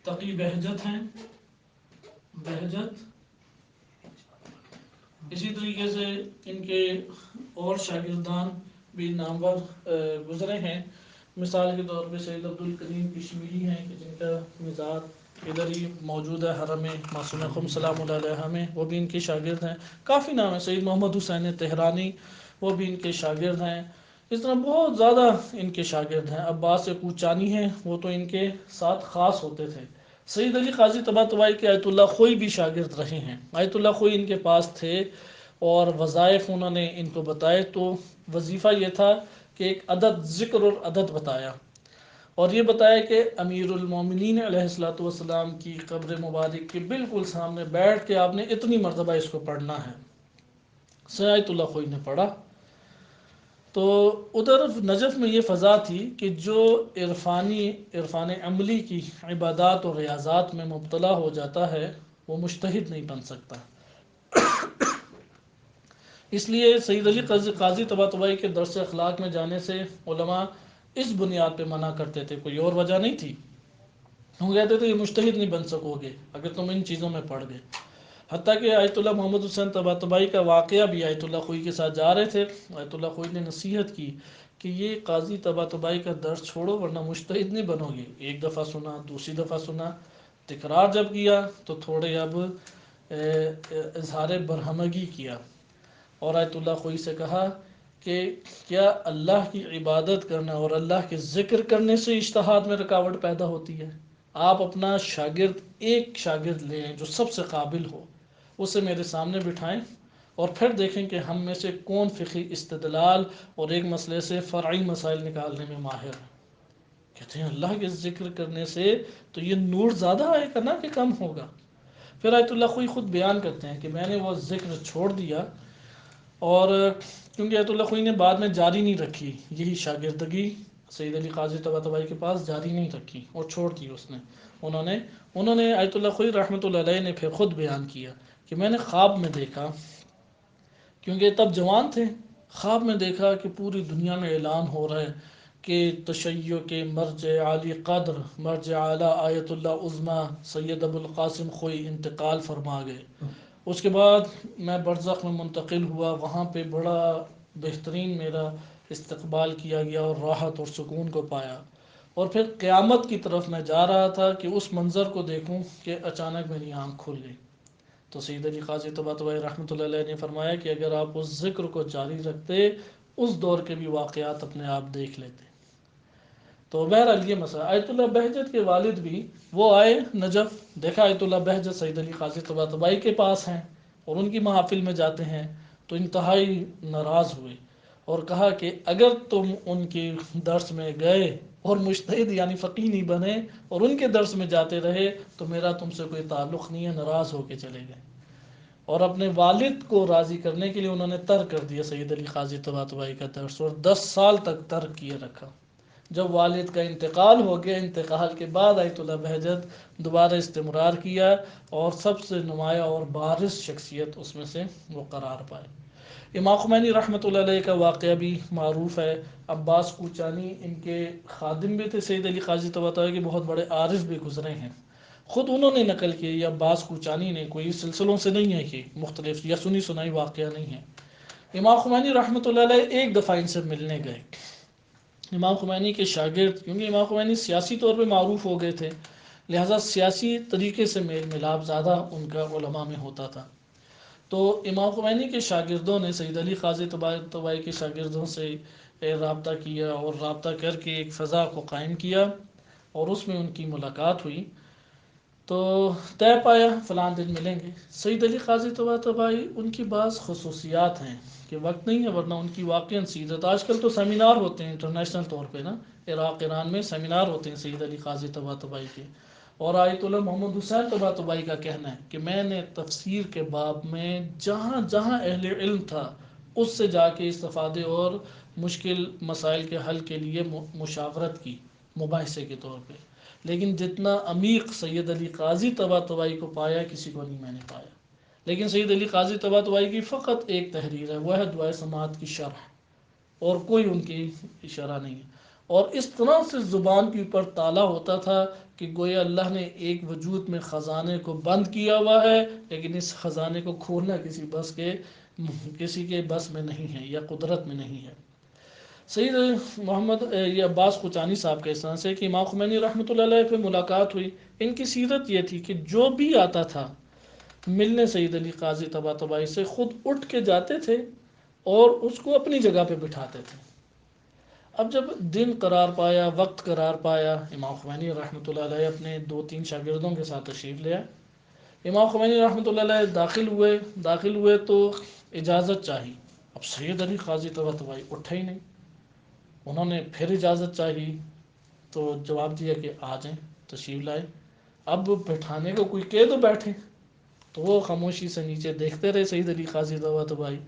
A: تقی بہجت ہیں، بہجت۔ اسی طریقے سے ان کے اور شاگردان بھی نامور گزرے ہیں۔ مثال کے طور پہ سید عبدالکریم کشمیری ہیں، کہ جن کا مزار ادھر ہی موجود ہے حرم معصوم خم سلام اللہ علیہ میں، وہ بھی ان کے شاگرد ہیں۔ کافی نام ہے، سید محمد حسین تہرانی، وہ بھی ان کے شاگرد ہیں۔ اس طرح بہت زیادہ ان کے شاگرد ہیں۔ عباس کوچانی ہیں، وہ تو ان کے ساتھ خاص ہوتے تھے۔ سید علی قاضی طباطبائی کے آیت اللہ خوئی بھی شاگرد رہے ہیں۔ آیت اللہ خوئی ان کے پاس تھے، اور وظائف انہوں نے ان کو بتائے، تو وظیفہ یہ تھا کہ ایک عدد، ذکر اور عدد بتایا، اور یہ بتایا کہ امیر المومنین علیہ الصلوۃ والسلام کی قبر مبارک کے بالکل سامنے بیٹھ کے آپ نے اتنی مرتبہ اس کو پڑھنا ہے۔ آیت اللہ خوئی نے پڑھا، تو ادھر نجف میں یہ فضا تھی کہ جو عرفان عملی کی عبادات اور ریاضات میں مبتلا ہو جاتا ہے وہ مجتہد نہیں بن سکتا۔ اس لیے سید علی قاضی طباطبائی کے درس اخلاق میں جانے سے علماء اس بنیاد پہ منع کرتے تھے، کوئی اور وجہ نہیں تھی۔ وہ کہتے تھے یہ مجتہد نہیں بن سکو گے اگر تم ان چیزوں میں پڑھ گئے۔ حتیٰ کہ آیت اللہ محمد حسین طباطبائی کا واقعہ بھی آیت اللہ خوئی کے ساتھ جا رہے تھے، آیت اللہ خوئی نے نصیحت کی کہ یہ قاضی طباطبائی کا درس چھوڑو ورنہ مجتہد نہیں بنو گے۔ ایک دفعہ سنا، دوسری دفعہ سنا، تکرار جب کیا تو تھوڑے اب اظہار برہمگی کیا، اور آیت اللہ خوئی سے کہا کہ کیا اللہ کی عبادت کرنا اور اللہ کے ذکر کرنے سے اجتہاد میں رکاوٹ پیدا ہوتی ہے؟ آپ اپنا شاگرد، ایک شاگرد لیں جو سب سے قابل ہو، اسے میرے سامنے بٹھائیں، اور پھر دیکھیں کہ ہم میں سے کون فقہی استدلال اور ایک مسئلے سے فرعی مسائل نکالنے میں ماہر ہے۔ کہتے ہیں اللہ کے ذکر کرنے سے تو یہ نور زیادہ آئے گا نا کہ کم ہوگا؟ پھر آیت اللہ خوئی خود بیان کرتے ہیں کہ میں نے وہ ذکر چھوڑ دیا، اور کیونکہ آیت اللہ خوئی نے بعد میں جاری نہیں رکھی یہی شاگردگی، سید علی قاضی طباطبائی کے پاس جاری نہیں رکھی اور چھوڑ دی اس نے۔ انہوں نے آیت اللہ خوئی رحمۃ اللہ علیہ نے پھر خود بیان کیا کہ میں نے خواب میں دیکھا، کیونکہ تب جوان تھے، خواب میں دیکھا کہ پوری دنیا میں اعلان ہو رہا ہے کہ تشیع کے مرجع عالی قدر، مرجع اعلیٰ آیت اللہ عظمیٰ سید ابو القاسم خوئی انتقال فرما گئے۔ اس کے بعد میں برزخ میں منتقل ہوا، وہاں پہ بڑا بہترین میرا استقبال کیا گیا اور راحت اور سکون کو پایا، اور پھر قیامت کی طرف میں جا رہا تھا کہ اس منظر کو دیکھوں کہ اچانک میری آنکھ کھل گئی۔ تو سید علی قاضی طباطبائی رحمۃ اللہ علیہ نے فرمایا کہ اگر آپ اس ذکر کو جاری رکھتے اس دور کے بھی واقعات اپنے آپ دیکھ لیتے۔ تو بہرحال یہ مسئلہ، آیت اللہ بہجت کے والد بھی وہ آئے نجف، دیکھا آیت اللہ بہجت سید علی قاضی طباطبائی کے پاس ہیں اور ان کی محافل میں جاتے ہیں، تو انتہائی ناراض ہوئے اور کہا کہ اگر تم ان کے درس میں گئے اور مجتہد یعنی فقیہ نہیں بنے اور ان کے درس میں جاتے رہے تو میرا تم سے کوئی تعلق نہیں ہے، ناراض ہو کے چلے گئے۔ اور اپنے والد کو راضی کرنے کے لیے انہوں نے ترک کر دیا سید علی قاضی طباطبائی کا درس، اور 10 سال تک ترک کیے رکھا۔ جب والد کا انتقال ہو گیا، انتقال کے بعد آیت اللہ بہجت دوبارہ استمرار کیا، اور سب سے نمایاں اور بارز شخصیت اس میں سے وہ قرار پائے۔ امام خمینی رحمۃ اللہ علیہ کا واقعہ بھی معروف ہے۔ عباس کوچانی ان کے خادم بھی تھے، سید علی قاضی طباطبائی کے بہت بڑے عارف بھی گزرے ہیں، خود انہوں نے نقل کی، یہ عباس کوچانی نے، کوئی سلسلوں سے نہیں ہے کہ مختلف یا سنی سنائی واقعہ نہیں ہے۔ امام خمینی رحمۃ اللہ علیہ ایک دفعہ ان سے ملنے گئے، امام خمینی کے شاگرد، کیونکہ امام خمینی سیاسی طور پہ معروف ہو گئے تھے، لہٰذا سیاسی طریقے سے میل ملاپ زیادہ ان کا علماء میں ہوتا تھا. تو امام خمینی کے شاگردوں نے سید علی قاضی طباطبائی کے شاگردوں سے رابطہ کیا اور رابطہ کر کے ایک فضا کو قائم کیا، اور اس میں ان کی ملاقات ہوئی. تو طے پایا فلاں دن ملیں گے. سید علی قاضی طباطبائی ان کی بعض خصوصیات ہیں کہ وقت نہیں ہے ورنہ ان کی واقعا سیرت، آج کل تو سیمینار ہوتے ہیں انٹرنیشنل طور پہ نا، عراق ایران میں سیمینار ہوتے ہیں سید علی قاضی طباطبائی کے. اور آیت اللہ محمد حسین طباطبائی کا کہنا ہے کہ میں نے تفسیر کے باب میں جہاں جہاں اہل علم تھا اس سے جا کے استفادے اور مشکل مسائل کے حل کے لیے مشاورت کی، مباحثے کے طور پہ. لیکن جتنا عمیق سید علی قاضی طباطبائی کو پایا کسی کو نہیں میں نے پایا. لیکن سید علی قاضی طباطبائی کی فقط ایک تحریر ہے، وہ ہے دعائے سماعت کی شرح، اور کوئی ان کی شرح نہیں ہے. اور اس طرح سے زبان کے اوپر تالا ہوتا تھا کہ گویا اللہ نے ایک وجود میں خزانے کو بند کیا ہوا ہے، لیکن اس خزانے کو کھولنا کسی کے بس میں نہیں ہے یا قدرت میں نہیں ہے. سید محمد یہ عباس قچانی صاحب کے اس طرح سے کہ امام خمینی رحمۃ اللہ علیہ پہ ملاقات ہوئی. ان کی سیرت یہ تھی کہ جو بھی آتا تھا ملنے سید علی قاضی طباطبائی سے خود اٹھ کے جاتے تھے اور اس کو اپنی جگہ پہ بٹھاتے تھے. اب جب دن قرار پایا، وقت قرار پایا، امام خمینی رحمۃ اللہ علیہ اپنے 2-3 شاگردوں کے ساتھ تشریف لے آئے. امام خمینی رحمۃ اللہ علیہ داخل ہوئے تو اجازت چاہی. اب سید علی قاضی طباطبائی اٹھے ہی نہیں. انہوں نے پھر اجازت چاہی تو جواب دیا کہ آ جائیں، تشریف لائے. اب بٹھانے کو کوئی کہہ تو بیٹھے، تو وہ خاموشی سے نیچے دیکھتے رہے سید علی قاضی طباطبائی.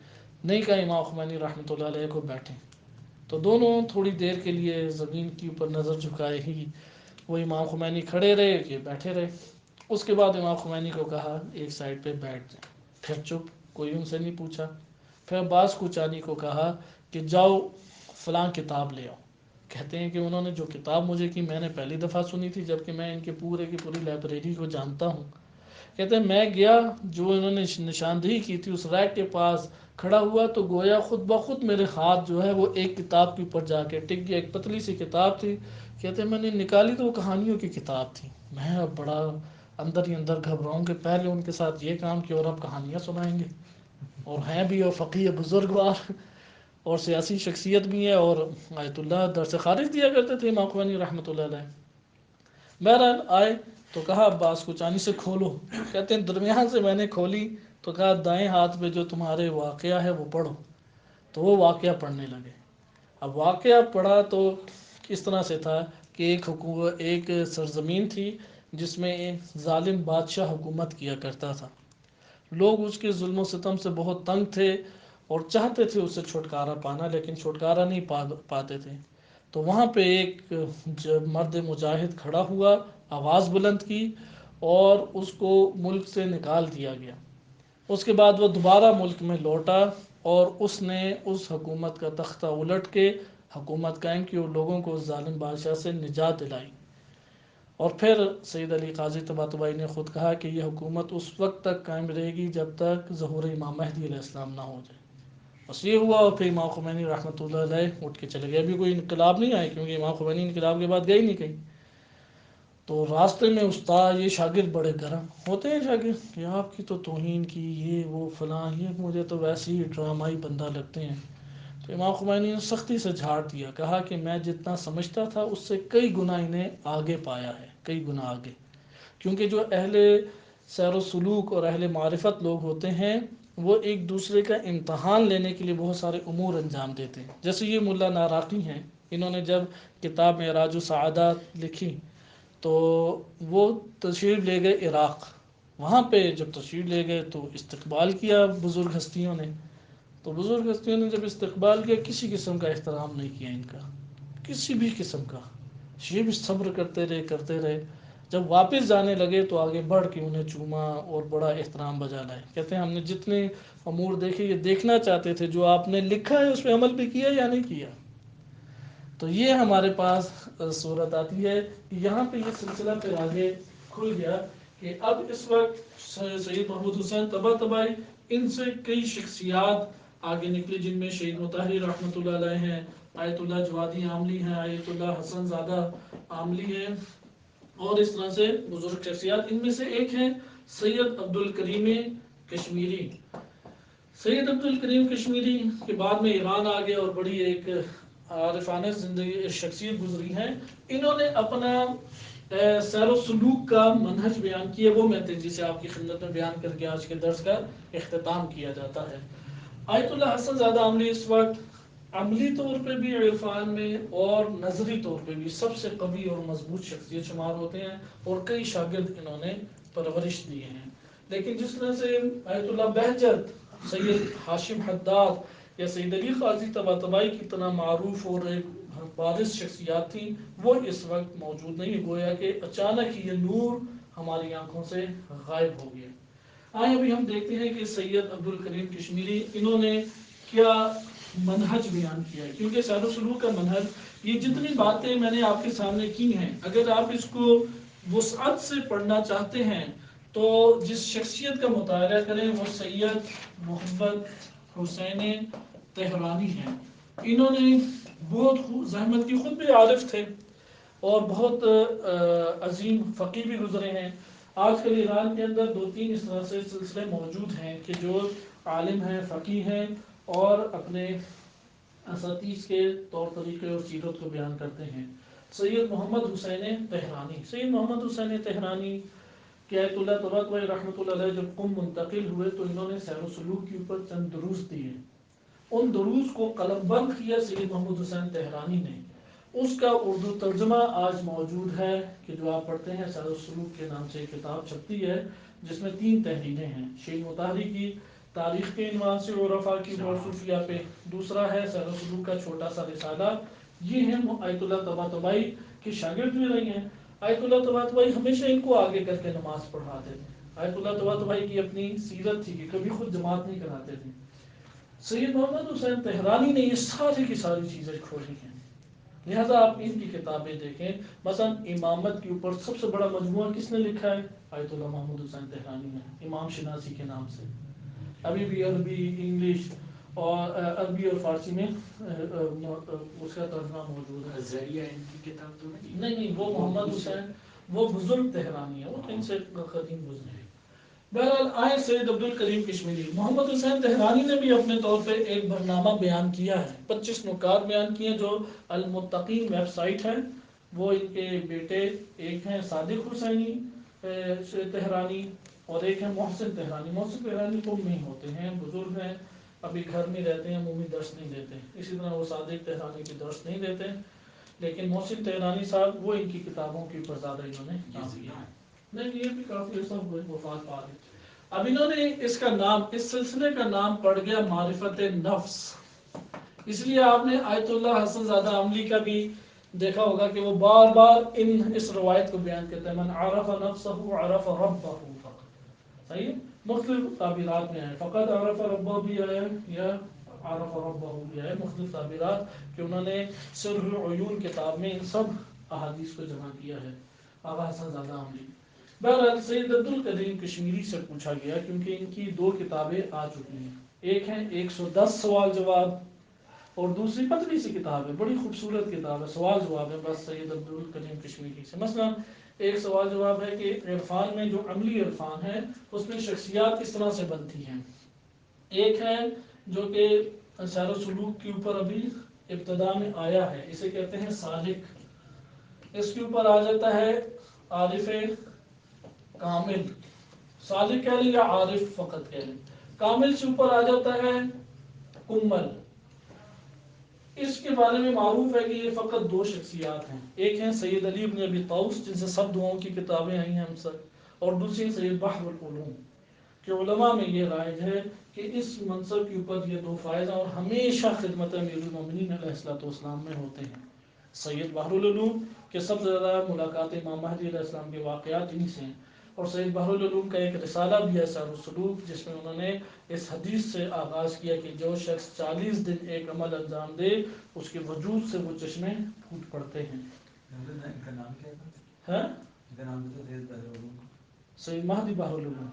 A: نہیں کہا امام خمینی رحمۃ اللہ علیہ کو بیٹھیں. تو دونوں تھوڑی دیر کے لیے زمین کے اوپر نظر جھکائے ہی وہ امام خمینی کھڑے رہے کہ بیٹھے رہے. اس کے بعد امام خمینی کو کہا ایک سائڈ پہ بیٹھ جائیں. پھر چپ، کوئی ان سے نہیں پوچھا. پھر عباس کوچانی کو کہا کہ جاؤ فلاں کتاب لے آؤ. کہتے ہیں کہ انہوں نے جو کتاب مجھے کی میں نے پہلی دفعہ سنی تھی، جبکہ میں ان کے پورے کی پوری لائبریری کو جانتا ہوں. کہتے ہیں میں گیا، جو انہوں نے نشاندہی کی تھی اس ریک کے پاس کھڑا ہوا تو گویا خود بخود میرے ہاتھ جو ہے وہ ایک کتاب کے اوپر جا کے ٹک گیا. ایک پتلی سی کتاب تھی. کہتے ہیں میں نے نکالی تو وہ کہانیوں کی کتاب تھی. میں اب بڑا اندر ہی اندر گھبراؤں کہ پہلے ان کے ساتھ یہ کام کیا اور اب کہانیاں سنائیں گے، اور ہیں بھی اور فقیہ بزرگوار اور سیاسی شخصیت بھی ہے، اور آیت اللہ درس خارج دیا کرتے تھے امام خمینی رحمۃ اللہ علیہ. بہرحال آئے تو کہا عباس کوچانی سے کھولو. کہتے ہیں درمیان سے میں نے کھولی تو کہا دائیں ہاتھ میں جو تمہارے واقعہ ہے وہ پڑھو. تو وہ واقعہ پڑھنے لگے. اب واقعہ پڑھا تو کس طرح سے تھا کہ ایک سرزمین تھی جس میں ایک ظالم بادشاہ حکومت کیا کرتا تھا. لوگ اس کے ظلم و ستم سے بہت تنگ تھے اور چاہتے تھے اس سے چھٹکارا پانا، لیکن چھٹکارا نہیں پاتے تھے. تو وہاں پہ ایک مرد مجاہد کھڑا ہوا، آواز بلند کی اور اس کو ملک سے نکال دیا گیا. اس کے بعد وہ دوبارہ ملک میں لوٹا اور اس نے اس حکومت کا تختہ الٹ کے حکومت قائم کی اور لوگوں کو اس ظالم بادشاہ سے نجات دلائی. اور پھر سید علی قاضی طباطبائی نے خود کہا کہ یہ حکومت اس وقت تک قائم رہے گی جب تک ظہور امام مہدی علیہ السلام نہ ہو جائے. بس یہ ہوا، اور پھر امام خمینی رحمۃ اللہ علیہ اٹھ کے چلے گئے. ابھی کوئی انقلاب نہیں آئے کیونکہ امام خمینی انقلاب کے بعد گئے ہی نہیں کہیں. تو راستے میں استاد یہ شاگرد بڑے گرم ہوتے ہیں، شاگرد کہ آپ کی تو توہین کی، یہ وہ فلاں، یہ مجھے تو ویسے ہی ڈرامائی بندہ لگتے ہیں. تو امام خمینی نے سختی سے جھاڑ دیا، کہا کہ میں جتنا سمجھتا تھا اس سے کئی گنا انہیں آگے پایا ہے، کئی گنا آگے. کیونکہ جو اہل سیر و سلوک اور اہل معرفت لوگ ہوتے ہیں وہ ایک دوسرے کا امتحان لینے کے لیے بہت سارے امور انجام دیتے ہیں. جیسے یہ ملا ناراقی ہیں، انہوں نے جب کتاب معراج السعادات لکھی تو وہ تشریف لے گئے عراق. وہاں پہ جب تشریف لے گئے تو استقبال کیا بزرگ ہستیوں نے. تو بزرگ ہستیوں نے جب استقبال کیا کسی قسم کا احترام نہیں کیا ان کا، کسی بھی قسم کا. یہ بھی صبر کرتے رہے. جب واپس جانے لگے تو آگے بڑھ کے انہیں چوما اور بڑا احترام بجا لائے. کہتے ہیں ہم نے جتنے امور دیکھے یہ دیکھنا چاہتے تھے جو آپ نے لکھا ہے اس پہ عمل بھی کیا یا نہیں کیا. تو یہ ہمارے پاس صورت آتی ہے کہ یہاں پہ یہ سلسلہ پھر آگے کھل گیا کہ اب اس وقت سید محمود حسین طباطبائی ان سے کئی شخصیات آگے نکلی، جن میں شہید مطہری رحمۃ اللہ علیہ ہیں، آیت اللہ جوادی عاملی ہیں، آیت اللہ حسن زادہ عاملی ہیں، اور اس طرح سے بزرگ شخصیات. ان میں سے ایک ہیں سید عبد الکریم کشمیری. سید عبد الکریم کشمیری کے بعد میں ایران آ گئے اور بڑی ایک عارفانہ زندگی شخصیت گزری ہیں. انہوں نے اپنا سیر و سلوک کا منہج بیان کیا، وہ میں تیزی سے آپ کی خدمت میں بیان کر کے آج کے درس کا اختتام کیا جاتا ہے. آیت اللہ حسن زادہ عاملی اس وقت عملی طور پہ بھی عرفان میں اور نظری طور پہ بھی سب سے قوی اور مضبوط شخصیت شمار ہوتے ہیں، اور کئی شاگرد انہوں نے پرورش دیے ہیں. لیکن جس طرح سے آیت اللہ بہجت، سید ہاشم حداد یا سید علی قاضی طباطبائی کی طرح معروف اور ایک بارز شخصیات تھیں، وہ اس وقت موجود نہیں. گویا کہ اچانک ہی یہ نور ہماری آنکھوں سے غائب ہو گیا. آئے ابھی ہم دیکھتے ہیں کہ سید عبد الکریم کشمیری انہوں نے کیا منہج بیان کیا ہے. کیونکہ سیر و سلوک کا منہج، یہ جتنی باتیں میں نے آپ کے سامنے کی ہیں، اگر آپ اس کو وسعت سے پڑھنا چاہتے ہیں تو جس شخصیت کا مطالعہ کریں وہ سید محمد حسین تہرانی ہیں. انہوں نے بہت زحمت کی، خود بھی عارف تھے اور بہت عظیم فقیر بھی گزرے ہیں. آج کل ایران کے اندر دو تین اس طرح سے سلسلے موجود ہیں کہ جو عالم ہیں، فقیہ ہیں، اور اپنے اساتذہ کے طور طریقے اور سیرت کو بیان کرتے ہیں. سید محمد حسین تہرانی. سید محمد حسین تہرانی کہ آیت اللہ طباطبائی رحمۃ اللہ علیہ جب قم منتقل ہوئے تو انہوں نے سیر و سلوک کے اوپر چند دروس دیے. ان دروس کو قلم بند کیا سید محمد حسین تہرانی نے. اس کا اردو ترجمہ آج موجود ہے کہ جو آپ پڑھتے ہیں، سیر و سلوک کے نام سے ایک کتاب چھپتی ہے جس میں 3 تحریریں ہیں. شیخ مطہری کی تاریخ کے عنوان سے عرفا کی موصوفیہ پہ، دوسرا ہے سیر و سلوک کا چھوٹا سا رسالہ. یہ ہیں آیت اللہ طباطبائی کے شاگرد بھی رہی ہیں. آیت اللہ طباطبائی ہمیشہ ان کو آگے کر کے نماز پڑھاتے تھے. آیت اللہ طباطبائی کی اپنی سیرت تھی کہ کبھی خود جماعت نہیں کراتے تھے. سید محمد حسین تہرانی نے یہ ساری کی ساری چیزیں کھولی ہیں. لہذا آپ ان کی کتابیں دیکھیں. مثلا امامت کے اوپر سب سے بڑا مجموعہ کس نے لکھا ہے؟ آیت اللہ محمد حسین تہرانی نے، امام شناسی کے نام سے. ابھی بھی عربی، انگلش اور عربی اور فارسی میں اس کا ترجمہ موجود ہے.
B: ذریعہ ان کی کتاب تو
A: نہیں، وہ محمد حسین، وہ بزرگ تہرانی ہے، وہ ان سے قدیم گزرے. بہرحال آئے سید عبد الکریم کشمیری. محمد حسین تہرانی نے بھی اپنے طور پہ ایک برنامہ بیان کیا ہے، 25 نکات بیان کیے جو المتقین ویب سائٹ ہے. وہ ان کے بیٹے ایک ہیں صادق حسینی تہرانی اور ایک ہے محسن تہرانی. محسن تہرانی قم میں ہوتے ہیں، بزرگ ہیں، ابھی گھر میں رہتے ہیں، عمومی درس نہیں دیتے. اسی طرح وہ صادق تہرانی کی درس نہیں دیتے، لیکن محسن تہرانی صاحب وہ ان کی کتابوں کے اوپر زیادہ انہوں نے کام کیا. نہیں، یہ بھی کافی عرصہ ہوئے وفات پا گئے. اب انہوں نے اس کا نام، اس سلسلے کا نام پڑ گیا معرفت نفس. اس لیے آپ نے آیت اللہ حسن زادہ عاملی کا بھی دیکھا ہوگا کہ وہ بار بار اس روایت کو بیان کرتے ہیں، من عرف نفسہ عرف ربہ. صحیح، مختلف تعبیرات میں ہے، فقط عرف ربہ بھی ہے یا عرف ربہ بھی ہے، مختلف تعبیرات کہ انہوں نے سر العیون کتاب میں ان سب احادیث کو جمع کیا ہے. آغا حسن زادہ عاملی. بہرحال سید عبد الکریم کشمیری سے پوچھا گیا، کیونکہ ان کی 2 کتابیں آ چکی ہیں. ایک ہے 110 سوال جواب، اور دوسری پتلی سی کتاب ہے، بڑی خوبصورت کتاب ہے، سوال جواب ہے بس سید عبد الکریم کشمیری سے. مثلا ایک سوال جواب ہے کہ عرفان میں جو عملی عرفان ہے اس میں شخصیات کس طرح سے بنتی ہیں. ایک ہے جو کہ سیر و سلوک کے اوپر ابھی ابتدا میں آیا ہے، اسے کہتے ہیں سالک. اس کے اوپر آ جاتا ہے عارف کامل. سالک کہہ لیں یا عارف فقط کہہ لیں. کامل سے اوپر آ جاتا ہے کمل. اس کے بارے میں معروف ہے کہ یہ فقط 2 شخصیات ہیں. ایک ہیں سید علی بن ابی طاؤس جن سے سب دعاؤں کی کتابیں آئی ہیں ہم سب، اور دوسری سید بحر العلوم. کہ علماء میں یہ رائج ہے کہ اس منصب کے اوپر یہ 2 فائز ہیں اور ہمیشہ خدمت امیر المومنین علیہ الصلوۃ والسلام میں ہوتے ہیں. سید بحر العلوم کہ سب سے زیادہ ملاقات امام مہدی علیہ السلام کے واقعات انہی سے ہیں. اور سید بحر العلوم کا ایک رسالہ بھی ہے سیر السلوک، جس میں انہوں نے اس حدیث سے آغاز کیا کہ جو شخص 40 دن ایک عمل انجام دے اس کے وجود سے وہ چشمے پھوٹ پڑتے ہیں. سید مہدی بحر العلوم.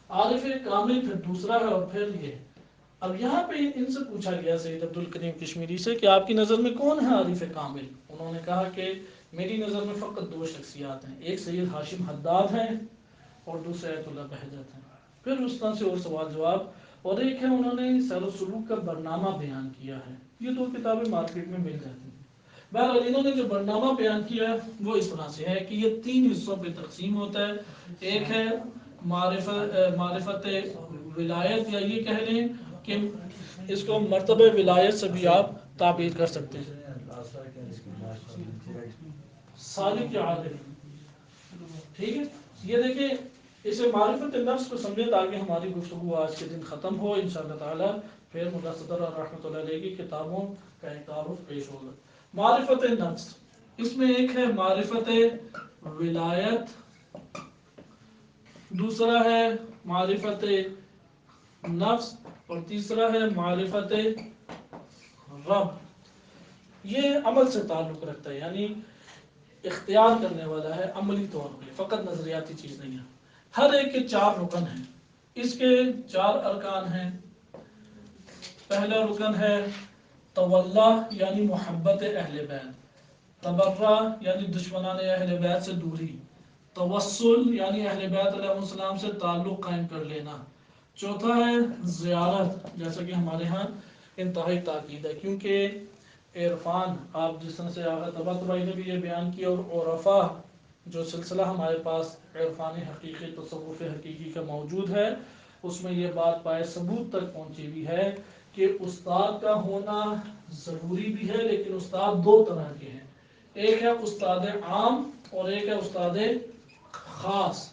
A: عارف کامل پھر دوسرا ہے، اور پھر یہ اب یہاں پہ ان سے پوچھا گیا سید عبد الکریم کشمیری سے کہ آپ کی نظر میں کون ہے عارف کامل؟ انہوں نے کہا کہ میری نظر میں فقط دو شخصیات ہیں، ایک سید ہاشم حداد ہیں اور دوسرے ایت اللہ بہجت ہیں۔ پھر اس طرح سے اور سوال جواب، اور ایک ہے انہوں نے سیر و سلوک کا برنامہ بیان کیا ہے، یہ دو کتابیں مارکیٹ میں مل جاتی ہیں۔ بہرحال انہوں نے جو برنامہ بیان کیا ہے وہ اس طرح سے ہے کہ یہ 3 حصوں پہ تقسیم ہوتا ہے۔ ایک ہے معرفت ولایت، یا یہ کہہ لیں کہ اس کو مرتبہ ولایت سے بھی آپ تعبیر کر سکتے ہیں، صادق یا عادل، ٹھیک ہے۔ یہ دیکھیں، اسے معرفت نفس کو سمجھیں تاکہ ہماری گفتگو آج کے دن ختم ہو انشاءاللہ تعالی، پھر ملا صدر اور رحمۃ اللہ علیہ کی کتابوں کا ایک تعارف پیش ہوگا۔ معرفت نفس، اس میں ایک ہے معرفت ولایت، دوسرا ہے معرفت نفس، اور تیسرا ہے معرفت رب۔ یہ عمل سے تعلق رکھتا ہے، یعنی اختیار کرنے والا ہے عملی طور پہ، فقط نظریاتی چیز نہیں ہے۔ ہر ایک کے 4 رکن ہیں، اس کے 4 ارکان ہیں۔ پہلا رکن ہے تولا، یعنی محبت اہل بیت، تبرہ یعنی دشمنان اہل بیت سے دوری، توسل یعنی اہل بیت علیہ السلام سے تعلق قائم کر لینا، چوتھا ہے زیارت، جیسا کہ ہمارے ہاں انتہائی تاکید ہے، کیونکہ عرفان، آپ جس طرح سے آغا طباطبائی نے بھی یہ بیان کیا، اور عرفا جو سلسلہ ہمارے پاس عرفان حقیقی تصوف حقیقی کا موجود ہے، اس میں یہ بات پائے ثبوت تک پہنچی ہوئی ہے کہ استاد کا ہونا ضروری بھی ہے، لیکن استاد 2 طرح کے ہیں، ایک ہے استاد عام اور ایک ہے استاد خاص،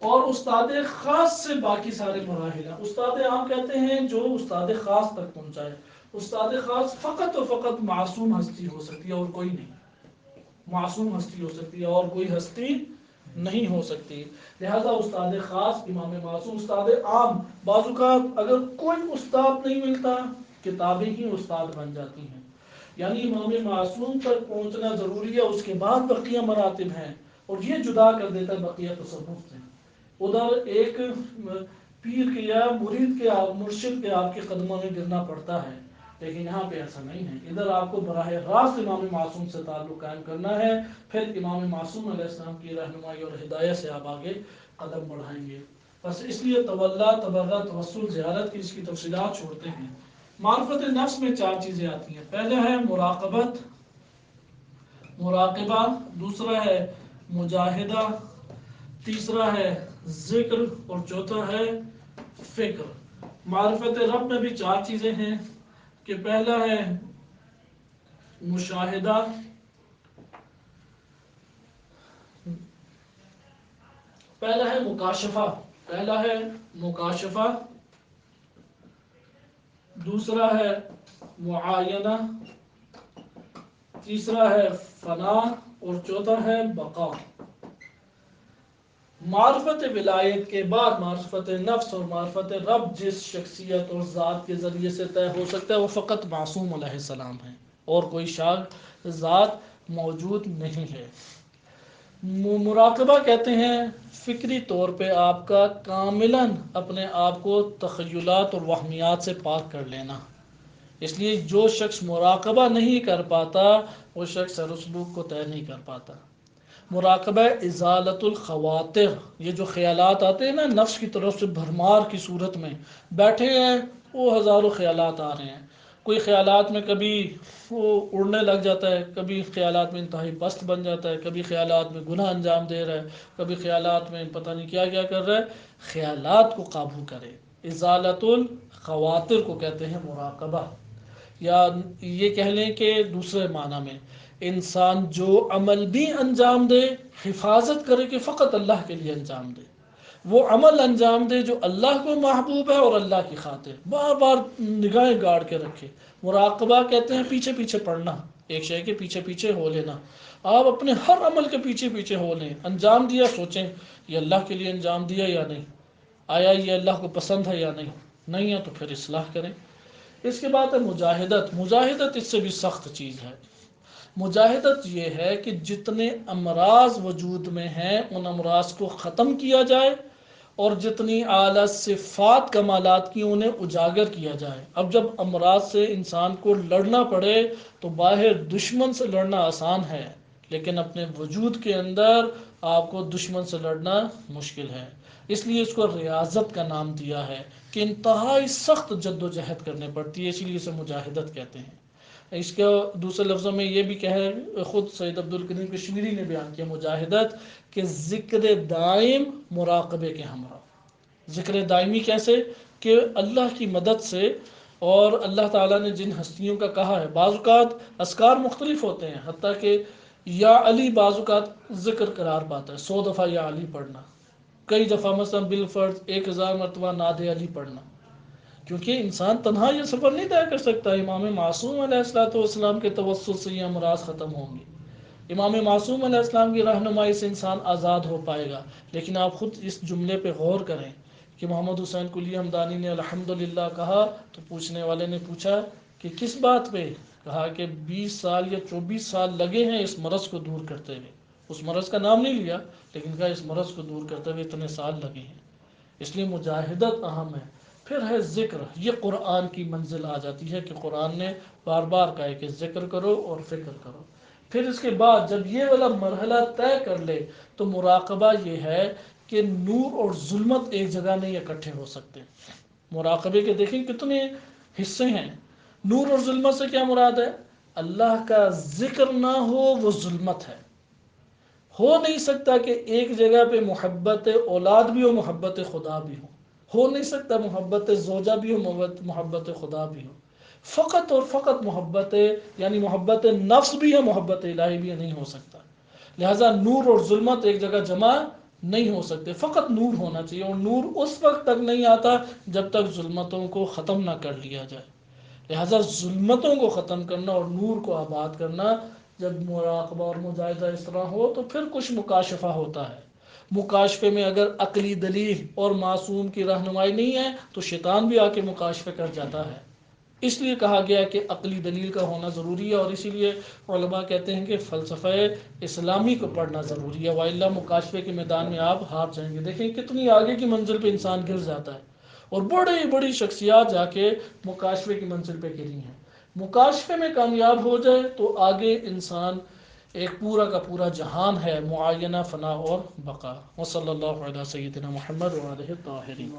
A: اور استاد خاص سے باقی سارے مراحل ہیں۔ استاد عام کہتے ہیں جو استاد خاص تک پہنچائے، استاد خاص فقط و فقط معصوم ہستی ہو سکتی ہے اور کوئی نہیں، معصوم ہستی ہو سکتی ہے اور کوئی ہستی نہیں ہو سکتی، لہذا استاد خاص امام معصوم، استاد عام بعض اوقات اگر کوئی استاد نہیں ملتا کتابیں ہی استاد بن جاتی ہیں، یعنی امام معصوم تک پہنچنا ضروری ہے، اس کے بعد بقیہ مراتب ہیں، اور یہ جدا کر دیتا ہے بقیہ تصوف سے۔ ادھر ایک پیر کے یا مرید کے مرشد کے آپ کے قدموں میں گرنا پڑتا ہے، لیکن یہاں پہ ایسا نہیں ہے، ادھر آپ کو براہ راست امام معصوم سے تعلق قائم کرنا ہے، پھر امام معصوم علیہ السلام کی رہنمائی اور ہدایت سے آپ آگے قدم بڑھائیں گے۔ بس اس لیے تولا، تبرہ، توسل، زیارت کی اس کی تفصیلات چھوڑتے ہیں۔ معرفت نفس میں 4 چیزیں آتی ہیں، پہلا ہے مراقبت، مراقبہ، دوسرا ہے مجاہدہ، تیسرا ہے ذکر، اور چوتھا ہے فکر۔ معرفت رب میں بھی 4 چیزیں ہیں کہ پہلا ہے مشاہدہ، پہلا ہے مکاشفہ، دوسرا ہے معاینہ، تیسرا ہے فنا، اور چوتھا ہے بقا۔ معرفت ولایت کے بعد معرفت نفس اور معرفت رب جس شخصیت اور ذات کے ذریعے سے طے ہو سکتا ہے وہ فقط معصوم علیہ السلام ہے، اور کوئی شاذ ذات موجود نہیں ہے۔ مراقبہ کہتے ہیں فکری طور پہ آپ کا کاملاً اپنے آپ کو تخیلات اور وہمیات سے پاک کر لینا، اس لیے جو شخص مراقبہ نہیں کر پاتا وہ شخص سیر و سلوک کو طے نہیں کر پاتا۔ مراقبہ ازالت الخواطر، یہ جو خیالات آتے ہیں نا نفس کی طرف سے بھرمار کی صورت میں، بیٹھے ہیں وہ ہزاروں خیالات آ رہے ہیں، کوئی خیالات میں کبھی وہ اڑنے لگ جاتا ہے، کبھی خیالات میں انتہائی پست بن جاتا ہے، کبھی خیالات میں گناہ انجام دے رہا ہے، کبھی خیالات میں پتہ نہیں کیا کیا کر رہا ہے۔ خیالات کو قابو کرے، ازالت الخواطر کو کہتے ہیں مراقبہ، یا یہ کہہ لیں کہ دوسرے معنی میں انسان جو عمل بھی انجام دے حفاظت کرے کہ فقط اللہ کے لیے انجام دے، وہ عمل انجام دے جو اللہ کو محبوب ہے اور اللہ کی خاطر، بار بار نگاہیں گاڑ کے رکھے۔ مراقبہ کہتے ہیں پیچھے پیچھے پڑنا، ایک شے کے پیچھے پیچھے ہو لینا، آپ اپنے ہر عمل کے پیچھے پیچھے ہو لیں، انجام دیا سوچیں یہ اللہ کے لیے انجام دیا یا نہیں، آیا یہ اللہ کو پسند ہے یا نہیں، نہیں ہے تو پھر اصلاح کریں۔ اس کے بعد ہے مجاہدت، مجاہدت اس سے بھی سخت چیز ہے۔ مجاہدت یہ ہے کہ جتنے امراض وجود میں ہیں ان امراض کو ختم کیا جائے، اور جتنی اعلیٰ صفات کمالات کی انہیں اجاگر کیا جائے۔ اب جب امراض سے انسان کو لڑنا پڑے تو باہر دشمن سے لڑنا آسان ہے، لیکن اپنے وجود کے اندر آپ کو دشمن سے لڑنا مشکل ہے۔ اس لیے اس کو ریاضت کا نام دیا ہے کہ انتہائی سخت جد و جہد کرنے پڑتی ہے، اسی لیے اسے مجاہدت کہتے ہیں۔ اس کے دوسرے لفظوں میں یہ بھی خود سید عبدالکریم کشمیری نے بیان کیا مجاہدت کہ ذکر دائم مراقبے کے ہمراہ۔ ذکر دائمی کیسے؟ کہ اللہ کی مدد سے، اور اللہ تعالیٰ نے جن ہستیوں کا کہا ہے، بعض اوقات اذکار مختلف ہوتے ہیں، حتیٰ کہ یا علی بعض اوقات ذکر قرار پاتا ہے، 100 دفعہ یا علی پڑھنا، کئی دفعہ مثلا بالفرض 1000 مرتبہ نعت علی پڑھنا، کیونکہ انسان تنہا یہ سفر نہیں طے کر سکتا۔ امام معصوم علیہ السلام کے توسل سے یہ امراض ختم ہوں گے، امام معصوم علیہ السلام کی رہنمائی سے انسان آزاد ہو پائے گا۔ لیکن آپ خود اس جملے پہ غور کریں کہ محمد حسین قلی ہمدانی نے الحمدللہ کہا تو پوچھنے والے نے پوچھا کہ کس بات پہ؟ کہا کہ 20 سال یا 24 سال لگے ہیں اس مرض کو دور کرتے ہوئے۔ اس مرض کا نام نہیں لیا، لیکن کہا اس مرض کو دور کرتے ہوئے اتنے سال لگے ہیں۔ اس لیے مجاہدت اہم ہے۔ پھر ہے ذکر، یہ قرآن کی منزل آ جاتی ہے کہ قرآن نے بار بار کہا ہے کہ ذکر کرو اور فکر کرو۔ پھر اس کے بعد جب یہ والا مرحلہ طے کر لے تو مراقبہ یہ ہے کہ نور اور ظلمت ایک جگہ نہیں اکٹھے ہو سکتے۔ مراقبے کے دیکھیں کتنے حصے ہیں۔ نور اور ظلمت سے کیا مراد ہے؟ اللہ کا ذکر نہ ہو وہ ظلمت ہے۔ ہو نہیں سکتا کہ ایک جگہ پہ محبت اولاد بھی ہو، محبت خدا بھی ہو نہیں سکتا، محبت زوجہ بھی ہو، محبت خدا بھی ہو۔ فقط اور فقط محبت یعنی محبت نفس بھی ہے، محبت الہی بھی ہے، نہیں ہو سکتا۔ لہٰذا نور اور ظلمت ایک جگہ جمع نہیں ہو سکتے، فقط نور ہونا چاہیے، اور نور اس وقت تک نہیں آتا جب تک ظلمتوں کو ختم نہ کر لیا جائے۔ لہٰذا ظلمتوں کو ختم کرنا اور نور کو آباد کرنا، جب مراقبہ اور مجاہدہ اس طرح ہو تو پھر کچھ مکاشفہ ہوتا ہے۔ مکاشفے میں اگر عقلی دلیل اور معصوم کی رہنمائی نہیں ہے تو شیطان بھی آ کے مکاشفے کر جاتا ہے۔ اس لیے کہا گیا کہ عقلی دلیل کا ہونا ضروری ہے، اور اسی لیے علماء کہتے ہیں کہ فلسفہ اسلامی کو پڑھنا ضروری ہے، وإلا مکاشفے کے میدان میں آپ ہار جائیں گے۔ دیکھیں کتنی آگے کی منزل پہ انسان گر جاتا ہے، اور بڑی بڑی شخصیات جا کے مکاشفے کی منزل پہ گری ہیں۔ مکاشفے میں کامیاب ہو جائے تو آگے انسان ایک پورا کا پورا جہان ہے، معینہ، فنا اور بقا۔ وصلی اللہ علی سیدنا محمد وآلہ الطاہرین۔